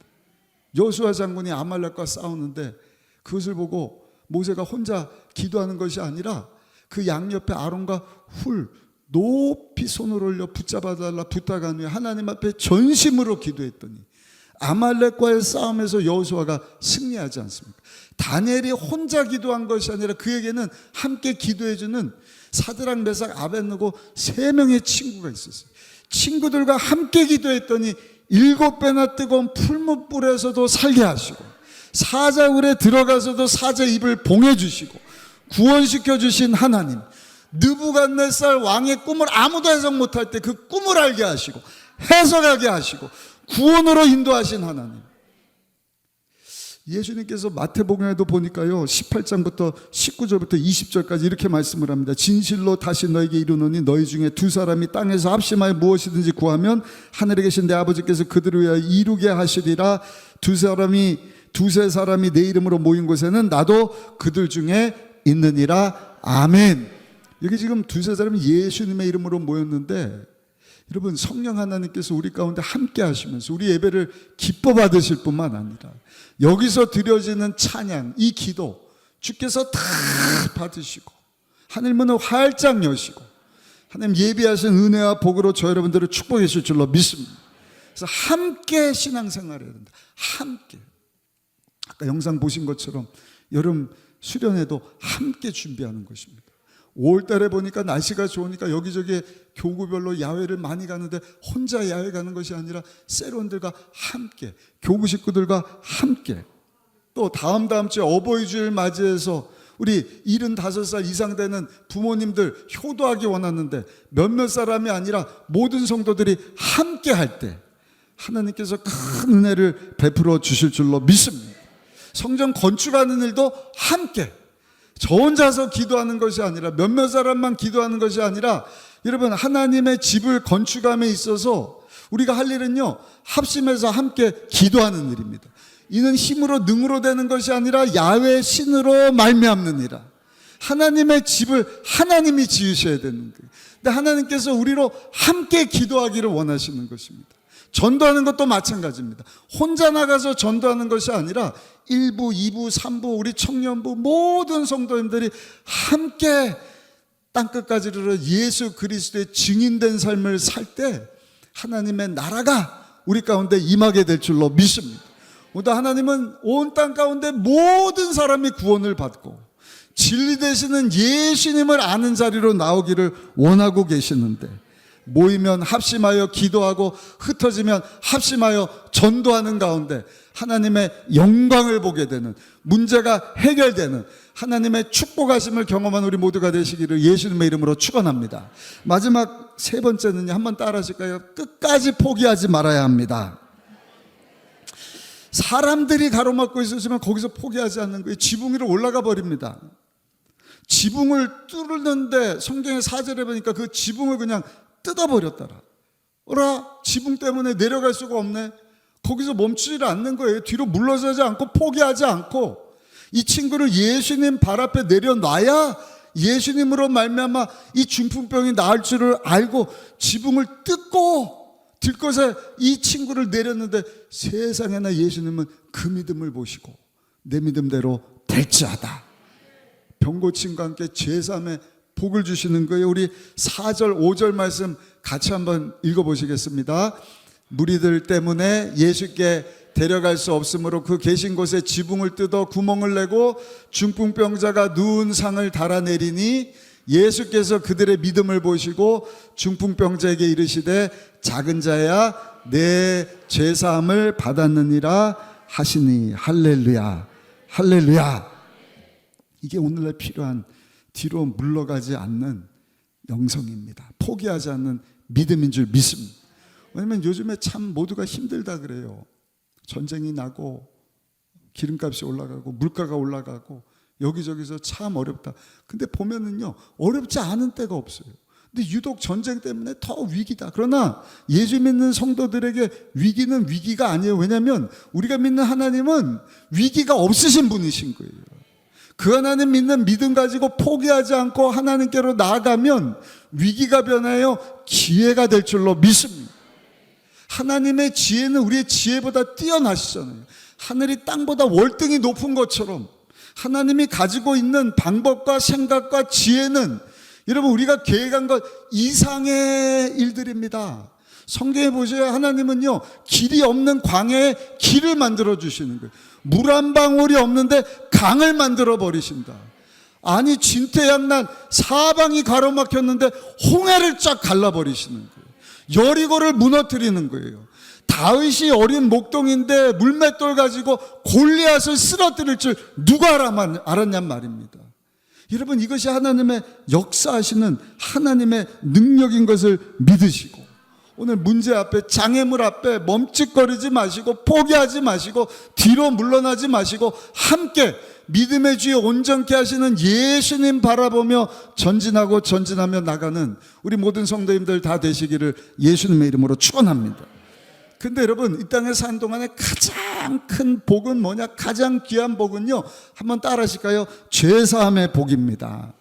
F: 여호수아 장군이 아말렉과 싸우는데 그것을 보고 모세가 혼자 기도하는 것이 아니라 그 양옆에 아론과 훌 높이 손을 올려 붙잡아달라 부탁한 후에 하나님 앞에 전심으로 기도했더니 아말렉과의 싸움에서 여호수아가 승리하지 않습니까? 다니엘이 혼자 기도한 것이 아니라 그에게는 함께 기도해주는 사드락, 메삭, 아벳느고 3명의 친구가 있었어요. 친구들과 함께 기도했더니 7배나 뜨거운 풀무불에서도 살게 하시고 사자굴에 들어가서도 사자 입을 봉해주시고 구원시켜 주신 하나님, 느부갓네살 왕의 꿈을 아무도 해석 못할 때 그 꿈을 알게 하시고 해석하게 하시고 구원으로 인도하신 하나님. 예수님께서 마태복음에도 보니까요 18장부터 19절부터 20절까지 이렇게 말씀을 합니다. 진실로 다시 너에게 이르노니 너희 중에 2사람이 땅에서 합심하여 무엇이든지 구하면 하늘에 계신 내 아버지께서 그들을 위하여 이루게 하시리라. 2-3사람이 내 이름으로 모인 곳에는 나도 그들 중에 있느니라. 아멘. 여기 지금 두세 사람이 예수님의 이름으로 모였는데 여러분 성령 하나님께서 우리 가운데 함께 하시면서 우리 예배를 기뻐 받으실 뿐만 아니라 여기서 드려지는 찬양, 이 기도 주께서 다 받으시고 하늘 문을 활짝 여시고 하나님 예비하신 은혜와 복으로 저 여러분들을 축복해 주실 줄로 믿습니다. 그래서 함께 신앙생활을 해야 된다. 함께. 아까 영상 보신 것처럼 여름 수련회도 함께 준비하는 것입니다. 5월달에 보니까 날씨가 좋으니까 여기저기 교구별로 야외를 많이 가는데 혼자 야외 가는 것이 아니라 세론들과 함께, 교구 식구들과 함께, 또 다음 주에 어버이주일 맞이해서 우리 75살 이상 되는 부모님들 효도하기 원하는데 몇몇 사람이 아니라 모든 성도들이 함께 할 때 하나님께서 큰 은혜를 베풀어 주실 줄로 믿습니다. 성전 건축하는 일도 함께, 저 혼자서 기도하는 것이 아니라 몇몇 사람만 기도하는 것이 아니라 여러분 하나님의 집을 건축함에 있어서 우리가 할 일은요 합심해서 함께 기도하는 일입니다. 이는 힘으로 능으로 되는 것이 아니라 야훼 신으로 말미암느니라. 하나님의 집을 하나님이 지으셔야 되는 거예요. 근데 하나님께서 우리로 함께 기도하기를 원하시는 것입니다. 전도하는 것도 마찬가지입니다. 혼자 나가서 전도하는 것이 아니라 1부, 2부, 3부, 우리 청년부 모든 성도님들이 함께 땅끝까지 이르러 예수 그리스도의 증인된 삶을 살 때 하나님의 나라가 우리 가운데 임하게 될 줄로 믿습니다. 오늘 하나님은 온 땅 가운데 모든 사람이 구원을 받고 진리 되시는 예수님을 아는 자리로 나오기를 원하고 계시는데 모이면 합심하여 기도하고 흩어지면 합심하여 전도하는 가운데 하나님의 영광을 보게 되는, 문제가 해결되는 하나님의 축복하심을 경험한 우리 모두가 되시기를 예수님의 이름으로 축원합니다. 마지막 세 번째는요, 한번 따라 하실까요? 끝까지 포기하지 말아야 합니다. 사람들이 가로막고 있으시면 거기서 포기하지 않는 거예요. 지붕 위로 올라가 버립니다. 지붕을 뚫는데 성경의 4절에 보니까 그 지붕을 그냥 뜯어버렸더라. 지붕 때문에 내려갈 수가 없네. 거기서 멈추지 않는 거예요. 뒤로 물러서지 않고 포기하지 않고 이 친구를 예수님 발 앞에 내려놔야 예수님으로 말미암아 이 중풍병이 나을 줄을 알고 지붕을 뜯고 들것에 이 친구를 내렸는데 세상에나 예수님은 그 믿음을 보시고 내 믿음대로 될지어다. 병 고침과 함께 제3의 복을 주시는 거예요. 우리 4절 5절 말씀 같이 한번 읽어보시겠습니다. 무리들 때문에 예수께 데려갈 수 없으므로 그 계신 곳에 지붕을 뜯어 구멍을 내고 중풍병자가 누운 상을 달아내리니 예수께서 그들의 믿음을 보시고 중풍병자에게 이르시되 작은 자야 내 죄사함을 받았느니라 하시니 할렐루야 할렐루야. 이게 오늘날 필요한 뒤로 물러가지 않는 영성입니다. 포기하지 않는 믿음인 줄 믿습니다. 왜냐하면 요즘에 참 모두가 힘들다 그래요. 전쟁이 나고 기름값이 올라가고 물가가 올라가고 여기저기서 참 어렵다. 근데 보면은요 어렵지 않은 때가 없어요. 근데 유독 전쟁 때문에 더 위기다. 그러나 예수 믿는 성도들에게 위기는 위기가 아니에요. 왜냐하면 우리가 믿는 하나님은 위기가 없으신 분이신 거예요. 그 하나님 믿는 믿음 가지고 포기하지 않고 하나님께로 나아가면 위기가 변하여 기회가 될 줄로 믿습니다. 하나님의 지혜는 우리의 지혜보다 뛰어나시잖아요. 하늘이 땅보다 월등히 높은 것처럼 하나님이 가지고 있는 방법과 생각과 지혜는 여러분 우리가 계획한 것 이상의 일들입니다. 성경에 보셔야 하나님은요 길이 없는 광야에 길을 만들어 주시는 거예요. 물 한 방울이 없는데 강을 만들어 버리신다. 아니 진퇴양난 사방이 가로막혔는데 홍해를 쫙 갈라버리시는 거예요. 여리고를 무너뜨리는 거예요. 다윗이 어린 목동인데 물맷돌 가지고 골리앗을 쓰러뜨릴 줄 누가 알았냔 말입니다. 여러분 이것이 하나님의 역사하시는 하나님의 능력인 것을 믿으시고 오늘 문제 앞에 장애물 앞에 멈칫거리지 마시고 포기하지 마시고 뒤로 물러나지 마시고 함께 믿음의 주에 온전케 하시는 예수님 바라보며 전진하며 나가는 우리 모든 성도님들 다 되시기를 예수님의 이름으로 축원합니다. 근데 여러분 이 땅에 사는 동안에 가장 큰 복은 뭐냐? 가장 귀한 복은요 한번 따라 하실까요? 죄사함의 복입니다.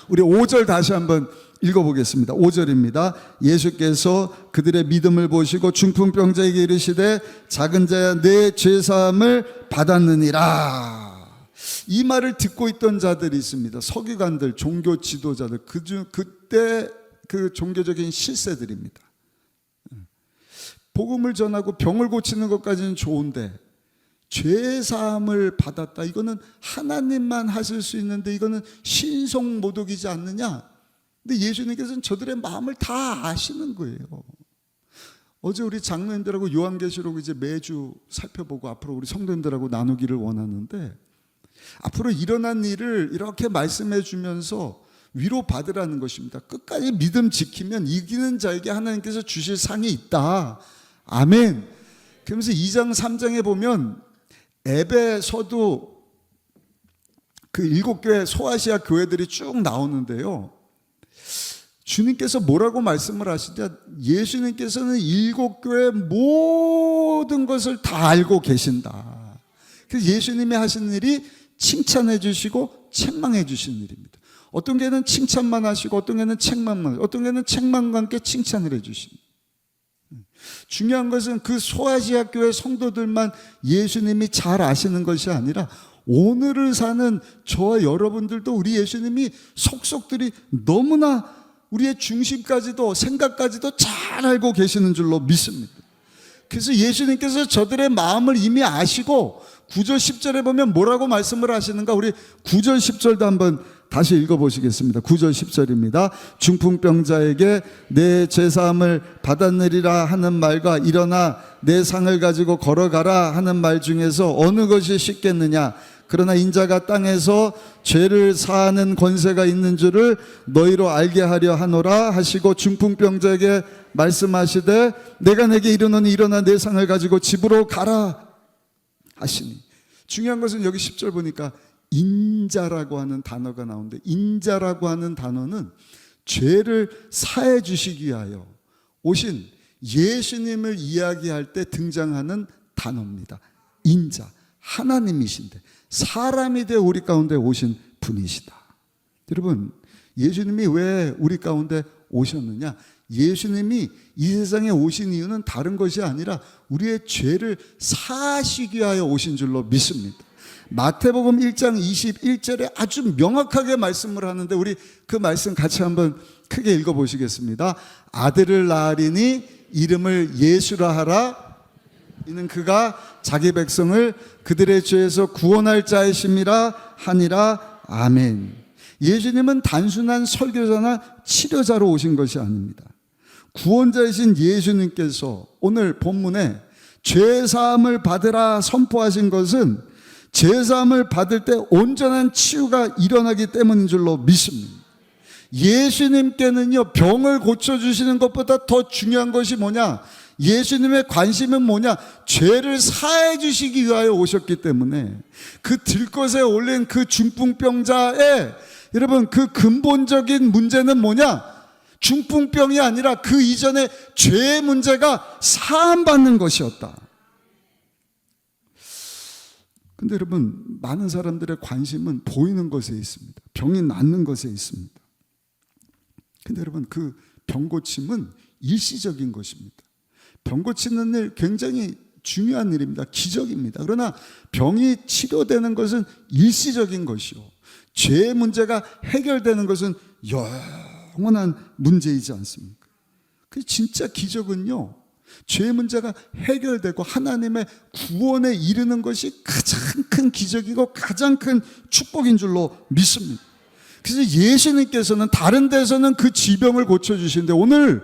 F: 우리 5절 다시 한번 읽어보겠습니다. 5절입니다. 예수께서 그들의 믿음을 보시고 중풍병자에게 이르시되 작은 자야 내 죄사함을 받았느니라. 이 말을 듣고 있던 자들이 있습니다. 서기관들, 종교 지도자들, 그때 그 종교적인 실세들입니다. 복음을 전하고 병을 고치는 것까지는 좋은데 죄사함을 받았다. 이거는 하나님만 하실 수 있는데 이거는 신성모독이지 않느냐? 근데 예수님께서는 저들의 마음을 다 아시는 거예요. 어제 우리 장로님들하고 요한계시록 이제 매주 살펴보고 앞으로 우리 성도님들하고 나누기를 원하는데 앞으로 일어난 일을 이렇게 말씀해 주면서 위로받으라는 것입니다. 끝까지 믿음 지키면 이기는 자에게 하나님께서 주실 상이 있다. 아멘. 그러면서 2장 3장에 보면 에베소도 그 7교회 소아시아 교회들이 쭉 나오는데요. 주님께서 뭐라고 말씀을 하시냐? 예수님께서는 7교회 모든 것을 다 알고 계신다. 그래서 예수님이 하신 일이 칭찬해 주시고 책망해 주시는 일입니다. 어떤 게는 칭찬만 하시고 어떤 게는 책망만 하시고 어떤 게는 책망과 함께 칭찬을 해 주십니다. 중요한 것은 그 소아시아 교회 성도들만 예수님이 잘 아시는 것이 아니라 오늘을 사는 저와 여러분들도 우리 예수님이 속속들이 너무나 우리의 중심까지도 생각까지도 잘 알고 계시는 줄로 믿습니다. 그래서 예수님께서 저들의 마음을 이미 아시고 9절 10절에 보면 뭐라고 말씀을 하시는가? 우리 9절 10절도 한번 다시 읽어보시겠습니다. 9절 10절입니다. 중풍병자에게 내 죄사함을 받았느리라 하는 말과 일어나 내 상을 가지고 걸어가라 하는 말 중에서 어느 것이 쉽겠느냐? 그러나 인자가 땅에서 죄를 사하는 권세가 있는 줄을 너희로 알게 하려 하노라 하시고 중풍병자에게 말씀하시되 내가 내게 이르노니 일어나 내 상을 가지고 집으로 가라 하시니. 중요한 것은 여기 10절 보니까 인자라고 하는 단어가 나오는데 인자라고 하는 단어는 죄를 사해 주시기 위하여 오신 예수님을 이야기할 때 등장하는 단어입니다. 인자, 하나님이신데 사람이 되어 우리 가운데 오신 분이시다. 여러분, 예수님이 왜 우리 가운데 오셨느냐? 예수님이 이 세상에 오신 이유는 다른 것이 아니라 우리의 죄를 사하시기 위하여 오신 줄로 믿습니다. 마태복음 1장 21절에 아주 명확하게 말씀을 하는데 우리 그 말씀 같이 한번 크게 읽어보시겠습니다. 아들을 낳으리니 이름을 예수라 하라. 이는 그가 자기 백성을 그들의 죄에서 구원할 자이심이라 하니라. 아멘. 예수님은 단순한 설교자나 치료자로 오신 것이 아닙니다. 구원자이신 예수님께서 오늘 본문에 죄사함을 받으라 선포하신 것은 죄사함을 받을 때 온전한 치유가 일어나기 때문인 줄로 믿습니다. 예수님께는요, 병을 고쳐주시는 것보다 더 중요한 것이 뭐냐? 예수님의 관심은 뭐냐? 죄를 사해 주시기 위하여 오셨기 때문에 그 들것에 올린 그 중풍병자의 여러분 그 근본적인 문제는 뭐냐? 중풍병이 아니라 그 이전에 죄의 문제가 사함받는 것이었다. 근데 여러분, 많은 사람들의 관심은 보이는 것에 있습니다. 병이 낫는 것에 있습니다. 근데 여러분, 그 병 고침은 일시적인 것입니다. 병 고치는 일 굉장히 중요한 일입니다. 기적입니다. 그러나 병이 치료되는 것은 일시적인 것이요, 죄의 문제가 해결되는 것은 영원한 문제이지 않습니까? 그 진짜 기적은요, 죄의 문제가 해결되고 하나님의 구원에 이르는 것이 가장 큰 기적이고 가장 큰 축복인 줄로 믿습니다. 그래서 예수님께서는 다른 데서는 그 지병을 고쳐주시는데 오늘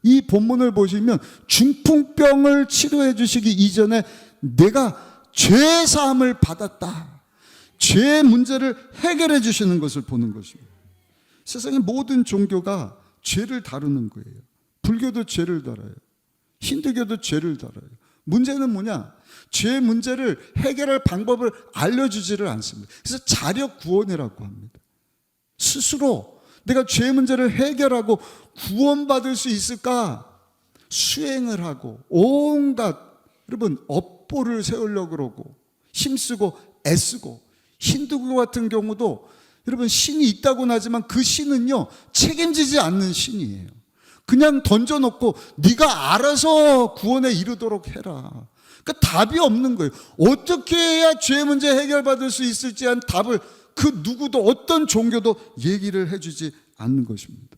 F: 이 본문을 보시면 중풍병을 치료해 주시기 이전에 내가 죄 사함을 받았다, 죄의 문제를 해결해 주시는 것을 보는 것입니다. 세상의 모든 종교가 죄를 다루는 거예요. 불교도 죄를 다뤄요. 힌두교도 죄를 다뤄요. 문제는 뭐냐? 죄의 문제를 해결할 방법을 알려주지를 않습니다. 그래서 자력 구원이라고 합니다. 스스로 내가 죄의 문제를 해결하고 구원받을 수 있을까? 수행을 하고 온갖 여러분 업보를 세우려고 그러고 힘쓰고 애쓰고, 힌두교 같은 경우도 여러분, 신이 있다고는 하지만 그 신은요, 책임지지 않는 신이에요. 그냥 던져놓고 네가 알아서 구원에 이르도록 해라. 그러니까 답이 없는 거예요. 어떻게 해야 죄 문제 해결받을 수 있을지 한 답을 그 누구도 어떤 종교도 얘기를 해주지 않는 것입니다.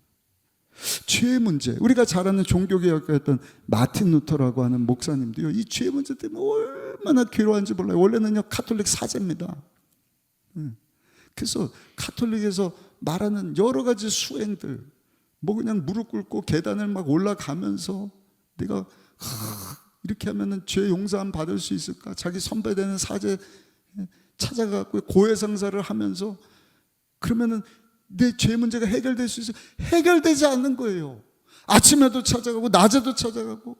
F: 죄 문제, 우리가 잘 아는 종교개혁가였던 마틴 루터라고 하는 목사님도요, 이 죄 문제 때문에 얼마나 괴로워하는지 몰라요. 원래는요 카톨릭 사제입니다. 그래서 카톨릭에서 말하는 여러 가지 수행들, 뭐 그냥 무릎 꿇고 계단을 막 올라가면서 내가 이렇게 하면은 죄 용서함 받을 수 있을까? 자기 선배되는 사제 찾아가고 고해상사를 하면서 그러면은 내 죄 문제가 해결될 수 있어. 해결되지 않는 거예요. 아침에도 찾아가고 낮에도 찾아가고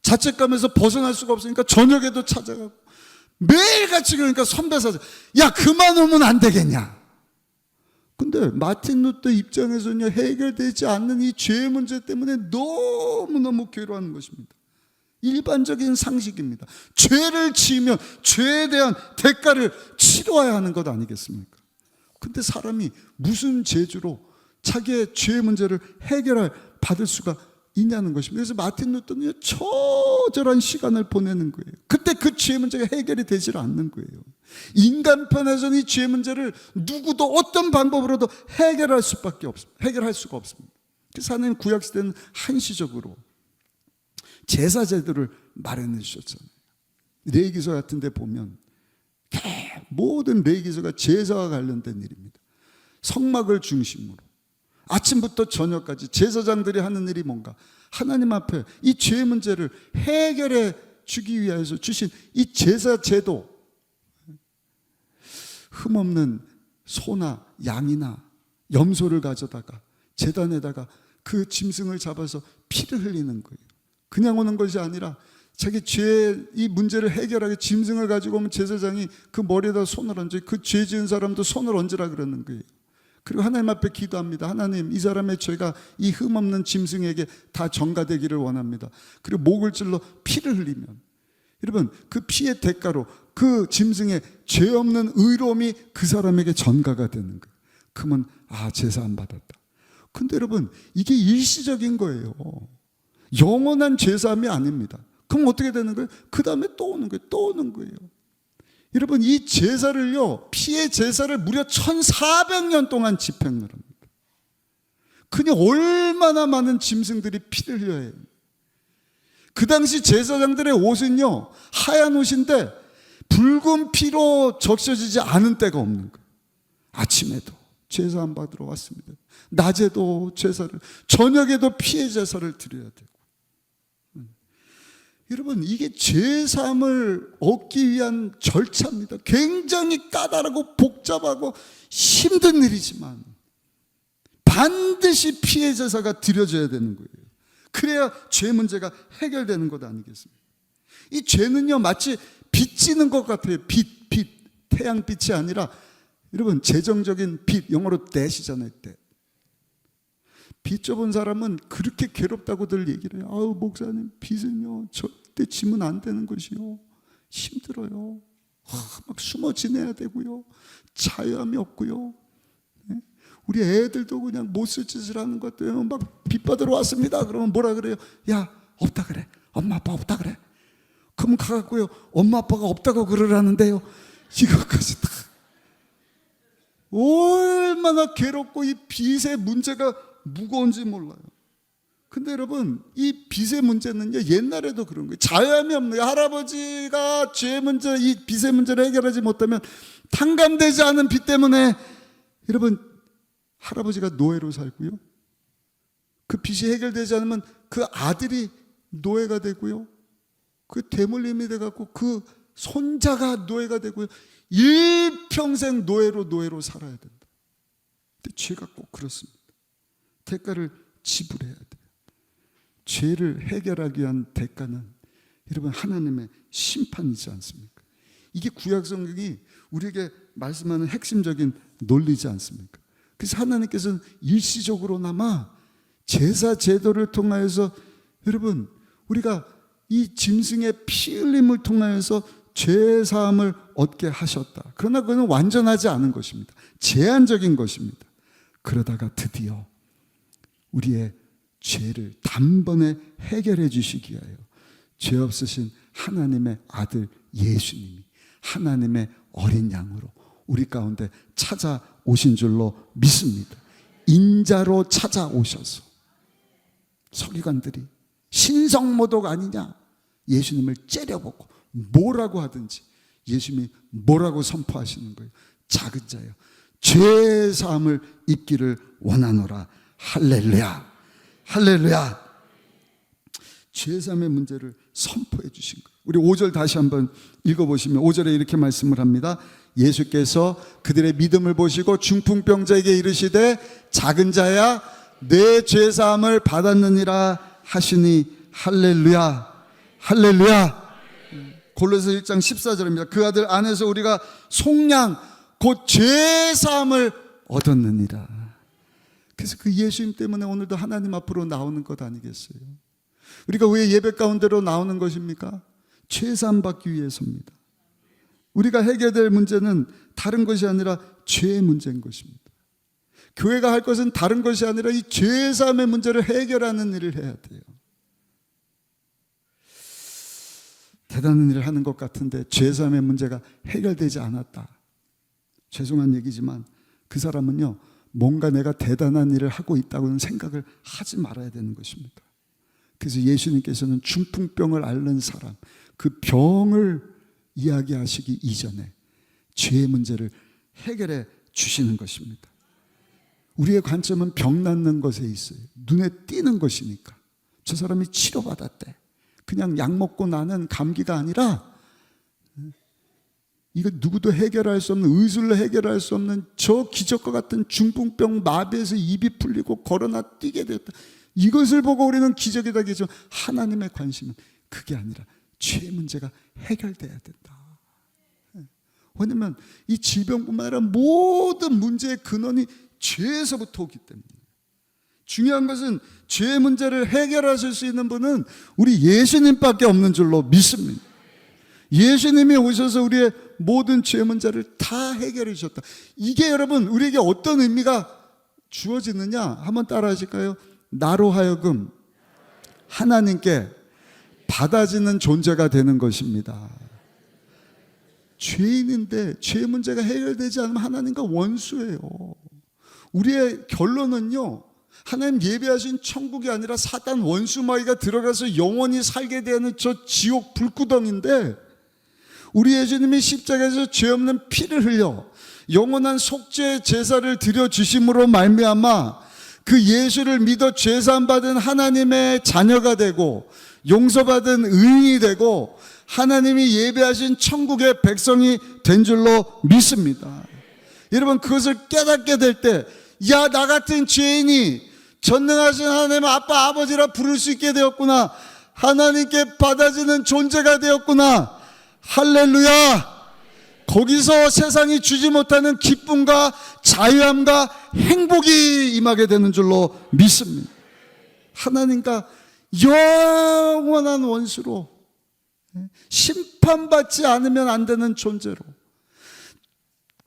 F: 자책감에서 벗어날 수가 없으니까 저녁에도 찾아가고 매일같이, 그러니까 선배 사제, 야 그만 오면 안 되겠냐. 근데 마틴 루터 입장에서는요, 해결되지 않는 이 죄 문제 때문에 너무너무 괴로워하는 것입니다. 일반적인 상식입니다. 죄를 지으면 죄에 대한 대가를 치러야 하는 것 아니겠습니까? 근데 사람이 무슨 재주로 자기의 죄 문제를 받을 수가 있냐는 것입니다. 그래서 마틴 루터는 처절한 시간을 보내는 거예요. 그때 그 죄 문제가 해결이 되질 않는 거예요. 인간편에서는 이 죄 문제를 누구도 어떤 방법으로도 해결할 수가 없습니다. 그래서 하나님 구약시대는 한시적으로 제사 제도를 마련해 주셨잖아요. 레위기서 같은 데 보면 모든 레위기서가 제사와 관련된 일입니다. 성막을 중심으로 아침부터 저녁까지 제사장들이 하는 일이 뭔가, 하나님 앞에 이 죄 문제를 해결해 주기 위해서 주신 이 제사 제도, 흠없는 소나 양이나 염소를 가져다가 제단에다가 그 짐승을 잡아서 피를 흘리는 거예요. 그냥 오는 것이 아니라 자기 죄 이 문제를 해결하게 짐승을 가지고 오면 제사장이 그 머리에다 손을 얹어요. 그 죄 지은 사람도 손을 얹으라 그러는 거예요. 그리고 하나님 앞에 기도합니다. 하나님, 이 사람의 죄가 이 흠없는 짐승에게 다 전가되기를 원합니다. 그리고 목을 찔러 피를 흘리면, 여러분, 그 피의 대가로 그 짐승의 죄 없는 의로움이 그 사람에게 전가가 되는 거예요. 그러면 제사 안 받았다. 근데 여러분, 이게 일시적인 거예요. 영원한 죄사함이 아닙니다. 그럼 어떻게 되는 거예요? 그 다음에 또 오는 거예요. 또 오는 거예요. 여러분, 이 제사를요, 피의 제사를 무려 1400년 동안 집행을 합니다. 그냥 얼마나 많은 짐승들이 피를 흘려야 해요. 그 당시 제사장들의 옷은요, 하얀 옷인데 붉은 피로 적셔지지 않은 때가 없는 거예요. 아침에도 제사 안 받으러 왔습니다. 낮에도 제사를, 저녁에도 피의 제사를 드려야 되고. 여러분, 이게 죄사함을 얻기 위한 절차입니다. 굉장히 까다롭고 복잡하고 힘든 일이지만 반드시 피의 제사가 드려져야 되는 거예요. 그래야 죄 문제가 해결되는 것 아니겠습니까? 이 죄는요, 마치 빛 찌는 것 같아요. 빛. 태양빛이 아니라, 여러분, 재정적인 빛, 영어로 떼시잖아요. 떼. 빛 좁은 사람은 그렇게 괴롭다고들 얘기를 해요. 목사님, 빛은요 절대 지면 안 되는 것이요, 힘들어요. 막 숨어 지내야 되고요, 자유함이 없고요. 우리 애들도 그냥 못 쓸 짓을 하는 것 같아요. 막 빛 받으러 왔습니다. 그러면 뭐라 그래요? 야, 없다 그래. 엄마 아빠 없다 그래. 그럼 가갖고요, 엄마 아빠가 없다고 그러라는데요. 이것까지 다 얼마나 괴롭고 이 빛의 문제가 무거운지 몰라요. 근데 여러분, 이 빚의 문제는요, 옛날에도 그런 거예요. 자유함이 없는 거예요. 할아버지가 죄 문제, 이 빚의 문제를 해결하지 못하면 탕감되지 않은 빚 때문에, 여러분, 할아버지가 노예로 살고요, 그 빚이 해결되지 않으면 그 아들이 노예가 되고요, 그 대물림이 돼갖고 그 손자가 노예가 되고요, 일평생 노예로 살아야 된다. 근데 죄가 꼭 그렇습니다. 대가를 지불해야 돼요. 죄를 해결하기 위한 대가는, 여러분, 하나님의 심판이지 않습니까? 이게 구약 성경이 우리에게 말씀하는 핵심적인 논리지 않습니까? 그래서 하나님께서는 일시적으로나마 제사 제도를 통하여서, 여러분, 우리가 이 짐승의 피 흘림을 통하여서 죄 사함을 얻게 하셨다. 그러나 그는 완전하지 않은 것입니다. 제한적인 것입니다. 그러다가 드디어 우리의 죄를 단번에 해결해 주시기 위하여 죄 없으신 하나님의 아들 예수님이 하나님의 어린 양으로 우리 가운데 찾아오신 줄로 믿습니다. 인자로 찾아오셔서 서기관들이 신성모독 아니냐, 예수님을 째려보고 뭐라고 하든지 예수님이 뭐라고 선포하시는 거예요? 작은 자여 죄 사함을 입기를 원하노라. 할렐루야, 할렐루야. 죄 사함의 문제를 선포해 주신 거예요. 우리 5절 다시 한번 읽어보시면 5절에 이렇게 말씀을 합니다. 예수께서 그들의 믿음을 보시고 중풍병자에게 이르시되 작은 자야 내 죄 사함을 받았느니라 하시니 할렐루야, 할렐루야. 골로새 1장 14절입니다. 그 아들 안에서 우리가 속량 곧 죄 사함을 얻었느니라. 그래서 그 예수님 때문에 오늘도 하나님 앞으로 나오는 것 아니겠어요? 우리가 왜 예배 가운데로 나오는 것입니까? 죄 사함 받기 위해서입니다. 우리가 해결될 문제는 다른 것이 아니라 죄의 문제인 것입니다. 교회가 할 것은 다른 것이 아니라 이 죄 사함의 문제를 해결하는 일을 해야 돼요. 대단한 일을 하는 것 같은데 죄 사함의 문제가 해결되지 않았다. 죄송한 얘기지만 그 사람은요, 뭔가 내가 대단한 일을 하고 있다고는 생각을 하지 말아야 되는 것입니다. 그래서 예수님께서는 중풍병을 앓는 사람, 그 병을 이야기하시기 이전에 죄의 문제를 해결해 주시는 것입니다. 우리의 관점은 병 낫는 것에 있어요. 눈에 띄는 것이니까. 저 사람이 치료받았대. 그냥 약 먹고 나는 감기가 아니라 이거 누구도 해결할 수 없는, 의술로 해결할 수 없는 저 기적과 같은 중풍병 마비에서 입이 풀리고 걸어나 뛰게 됐다. 이것을 보고 우리는 기적이다 기적. 하나님의 관심은 그게 아니라 죄 문제가 해결돼야 된다. 왜냐하면 이 질병뿐만 아니라 모든 문제의 근원이 죄에서부터 오기 때문에 중요한 것은 죄 문제를 해결하실 수 있는 분은 우리 예수님밖에 없는 줄로 믿습니다. 예수님이 오셔서 우리의 모든 죄 문제를 다 해결해 주셨다. 이게 여러분 우리에게 어떤 의미가 주어지느냐 한번 따라 하실까요? 나로 하여금 하나님께 받아지는 존재가 되는 것입니다. 죄인인데 죄 문제가 해결되지 않으면 하나님과 원수예요. 우리의 결론은요, 하나님 예배하신 천국이 아니라 사단 원수마귀가 들어가서 영원히 살게 되는 저 지옥 불구덩인데, 우리 예수님이 십자가에서 죄 없는 피를 흘려 영원한 속죄 제사를 드려주심으로 말미암아 그 예수를 믿어 죄사함 받은 하나님의 자녀가 되고 용서받은 의인이 되고 하나님이 예배하신 천국의 백성이 된 줄로 믿습니다. 여러분 그것을 깨닫게 될 때, 야, 나 같은 죄인이 전능하신 하나님 아빠 아버지라 부를 수 있게 되었구나, 하나님께 받아지는 존재가 되었구나, 할렐루야. 거기서 세상이 주지 못하는 기쁨과 자유함과 행복이 임하게 되는 줄로 믿습니다. 하나님과 영원한 원수로, 심판받지 않으면 안 되는 존재로,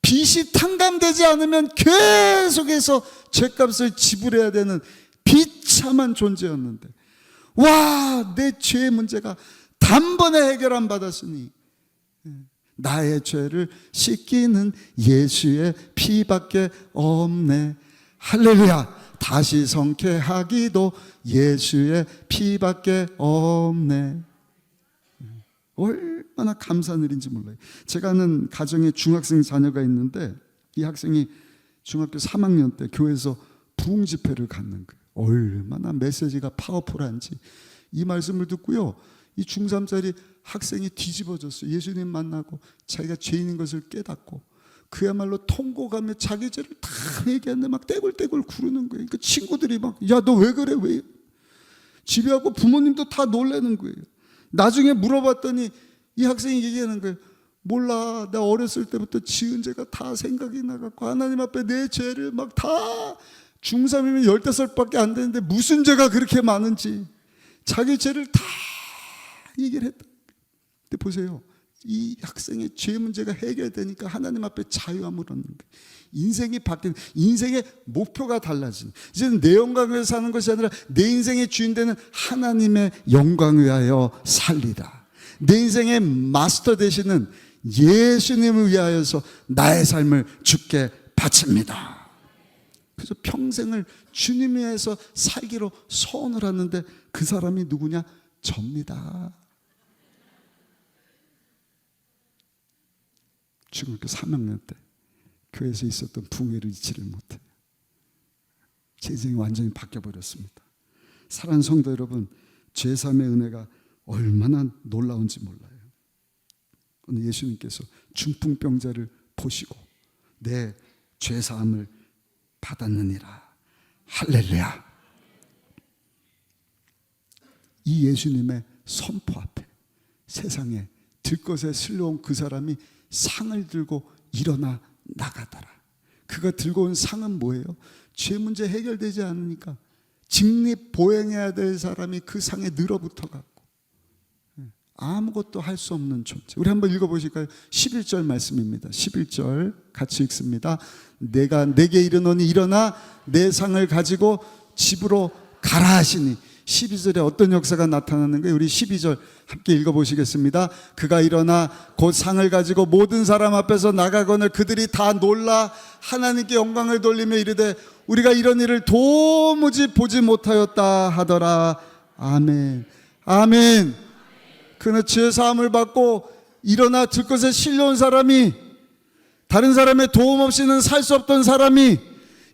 F: 빚이 탕감되지 않으면 계속해서 죄값을 지불해야 되는 비참한 존재였는데, 와, 내 죄의 문제가 단번에 해결 안 받았으니 나의 죄를 씻기는 예수의 피밖에 없네, 할렐루야. 다시 성쾌하기도 예수의 피밖에 없네. 얼마나 감사한 일인지 몰라요. 제가 아는 가정에 중학생 자녀가 있는데, 이 학생이 중학교 3학년 때 교회에서 부흥 집회를 갖는 거예요. 얼마나 메시지가 파워풀한지 이 말씀을 듣고요, 이 중3짜리 학생이 뒤집어졌어요. 예수님 만나고 자기가 죄인인 것을 깨닫고 그야말로 통곡하며 자기 죄를 다 얘기하는데 막 떼굴떼굴 구르는 거예요. 그러니까 친구들이 막, 야, 너 왜 그래? 왜? 집에 와서 부모님도 다 놀라는 거예요. 나중에 물어봤더니 이 학생이 얘기하는 거예요. 몰라, 나 어렸을 때부터 지은 죄가 다 생각이 나갖고 하나님 앞에 내 죄를 막 다, 중3이면 15밖에 안 되는데 무슨 죄가 그렇게 많은지 자기 죄를 다 얘기를 했다. 근데 보세요, 이 학생의 죄 문제가 해결되니까 하나님 앞에 자유함을 얻는 거예요. 인생이 바뀌는, 인생의 목표가 달라지는, 이제는 내 영광을 위해 사는 것이 아니라 내 인생의 주인 되는 하나님의 영광을 위하여 살리라. 내 인생의 마스터 되시는 예수님을 위하여서 나의 삶을 주께 바칩니다. 그래서 평생을 주님 위해서 살기로 소원을 하는데 그 사람이 누구냐? 접니다. 중학교 3학년 때 교회에서 있었던 붕괴를 잊지를 못해요. 제 인생이 완전히 바뀌어버렸습니다. 사랑하는 성도 여러분, 제3의 은혜가 얼마나 놀라운지 몰라요. 오늘 예수님께서 중풍병자를 보시고 내 죄사함을 받았느니라. 할렐루야. 이 예수님의 선포 앞에 세상에 들것에 슬려온 그 사람이 상을 들고 일어나 나가더라. 그가 들고 온 상은 뭐예요? 죄 문제 해결되지 않으니까 직립보행해야 될 사람이 그 상에 늘어붙어 갖고 아무것도 할 수 없는 존재. 우리 한번 읽어보실까요? 11절 말씀입니다. 11절 같이 읽습니다. 내가 내게 이르노니 일어나 내 상을 가지고 집으로 가라 하시니. 12절에 어떤 역사가 나타나는 거예요? 우리 12절 함께 읽어보시겠습니다. 그가 일어나 곧 상을 가지고 모든 사람 앞에서 나가거늘 그들이 다 놀라 하나님께 영광을 돌리며 이르되 우리가 이런 일을 도무지 보지 못하였다 하더라. 아멘. 아멘. 그는 죄사함을 받고 일어나 들것에 실려온 사람이, 다른 사람의 도움 없이는 살 수 없던 사람이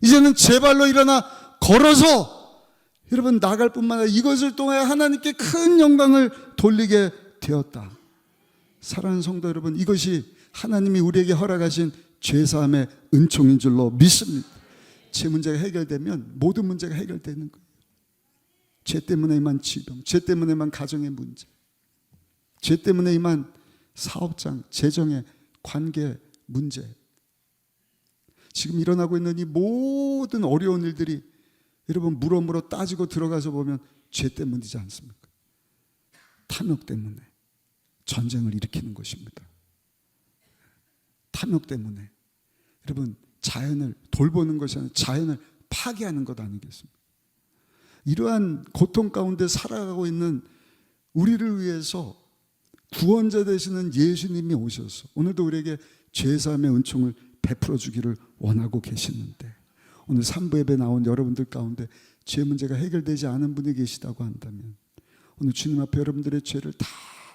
F: 이제는 제 발로 일어나 걸어서 여러분 나갈 뿐만 아니라 이것을 통해 하나님께 큰 영광을 돌리게 되었다. 사랑하는 성도 여러분, 이것이 하나님이 우리에게 허락하신 죄사함의 은총인 줄로 믿습니다. 죄 문제가 해결되면 모든 문제가 해결되는 거예요. 죄 때문에 임한 질병, 죄 때문에 임한 가정의 문제, 죄 때문에 임한 사업장, 재정의 관계 문제, 지금 일어나고 있는 이 모든 어려운 일들이 여러분 물어물어 따지고 들어가서 보면 죄 때문이지 않습니까? 탐욕 때문에 전쟁을 일으키는 것입니다. 탐욕 때문에 여러분 자연을 돌보는 것이 아니라 자연을 파괴하는 것 아니겠습니까? 이러한 고통 가운데 살아가고 있는 우리를 위해서 구원자 되시는 예수님이 오셔서 오늘도 우리에게 죄사함의 은총을 베풀어 주기를 원하고 계시는데, 오늘 3부 예배 나온 여러분들 가운데 죄 문제가 해결되지 않은 분이 계시다고 한다면 오늘 주님 앞에 여러분들의 죄를 다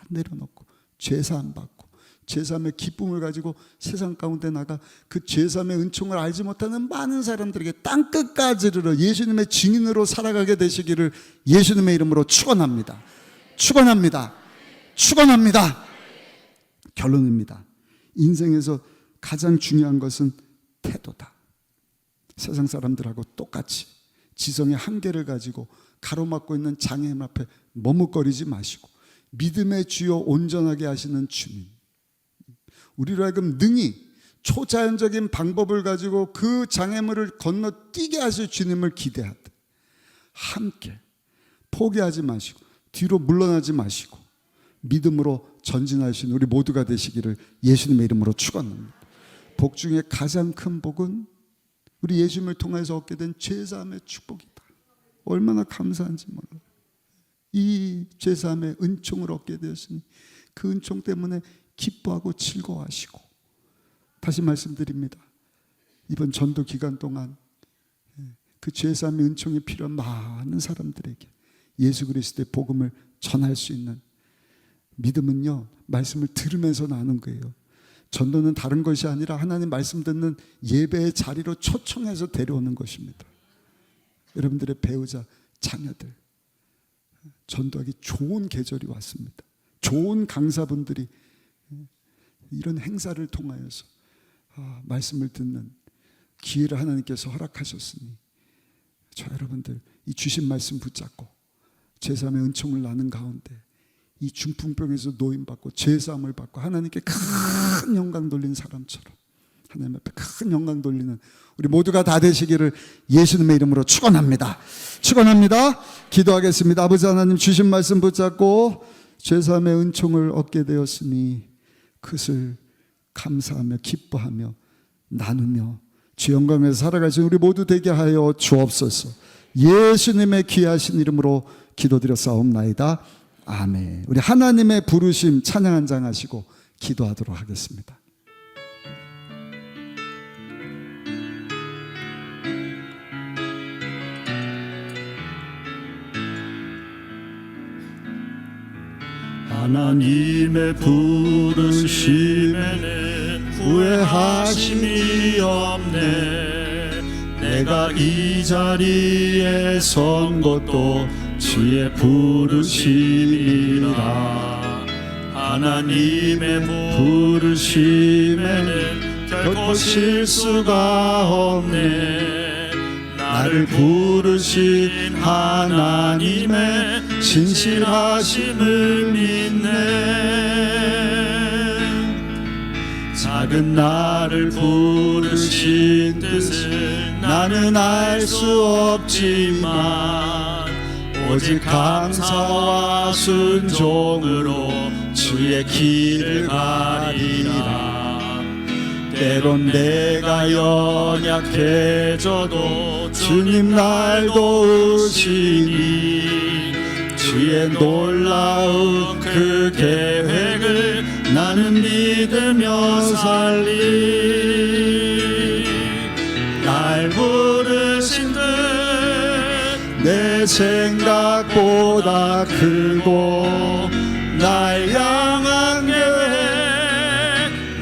F: 내려놓고 죄사함 받고 죄사함의 기쁨을 가지고 세상 가운데 나가 그 죄사함의 은총을 알지 못하는 많은 사람들에게 땅끝까지 이르러 예수님의 증인으로 살아가게 되시기를 예수님의 이름으로 축원합니다. 축원합니다. 축원합니다. 결론입니다. 인생에서 가장 중요한 것은 태도다. 세상 사람들하고 똑같이 지성의 한계를 가지고 가로막고 있는 장애인 앞에 머뭇거리지 마시고 믿음의 주요 온전하게 하시는 주님, 우리로 하여금 능히 초자연적인 방법을 가지고 그 장애물을 건너뛰게 하실 주님을 기대하듯 함께 포기하지 마시고 뒤로 물러나지 마시고 믿음으로 전진하시는 우리 모두가 되시기를 예수님의 이름으로 축원합니다. 복 중에 가장 큰 복은 우리 예수님을 통해서 얻게 된 죄사함의 축복이다. 얼마나 감사한지 몰라요. 이 죄사함의 은총을 얻게 되었으니 그 은총 때문에 기뻐하고 즐거워하시고, 다시 말씀드립니다. 이번 전도 기간 동안 그 죄사함의 은총이 필요한 많은 사람들에게 예수 그리스도의 복음을 전할 수 있는 믿음은요, 말씀을 들으면서 나는 거예요. 전도는 다른 것이 아니라 하나님 말씀 듣는 예배의 자리로 초청해서 데려오는 것입니다. 여러분들의 배우자, 자녀들 전도하기 좋은 계절이 왔습니다. 좋은 강사분들이 이런 행사를 통하여서 말씀을 듣는 기회를 하나님께서 허락하셨으니 저 여러분들 이 주신 말씀 붙잡고 제3의 은총을 나눈 가운데 이 중풍병에서 노임받고 죄사함을 받고 하나님께 큰 영광 돌리는 사람처럼 하나님 앞에 큰 영광 돌리는 우리 모두가 다 되시기를 예수님의 이름으로 축원합니다. 축원합니다. 기도하겠습니다. 아버지 하나님, 주신 말씀 붙잡고 죄사함의 은총을 얻게 되었으니 그것을 감사하며 기뻐하며 나누며 주 영광에서 살아가신 우리 모두 되게 하여 주옵소서. 예수님의 귀하신 이름으로 기도드렸사옵나이다. 아멘. 우리 하나님의 부르심 찬양 한 장 하시고 기도하도록 하겠습니다.
G: 하나님의 부르심에는 후회하심이 없네. 내가 이 자리에 선 것도 주의 부르심이라. 하나님의 부르심에는 결코 실수가 없네. 나를 부르신 하나님의 신실하심을 믿네. 작은 나를 부르신 뜻을 나는 알 수 없지만 오직 감사와 순종으로 주의 길을 가리라. 때론 내가 연약해져도 주님 날 도우시니 주의 놀라운 그 계획을 나는 믿으며 살리. 날 부르신 듯 내 생각보다 크고 날 향한 계획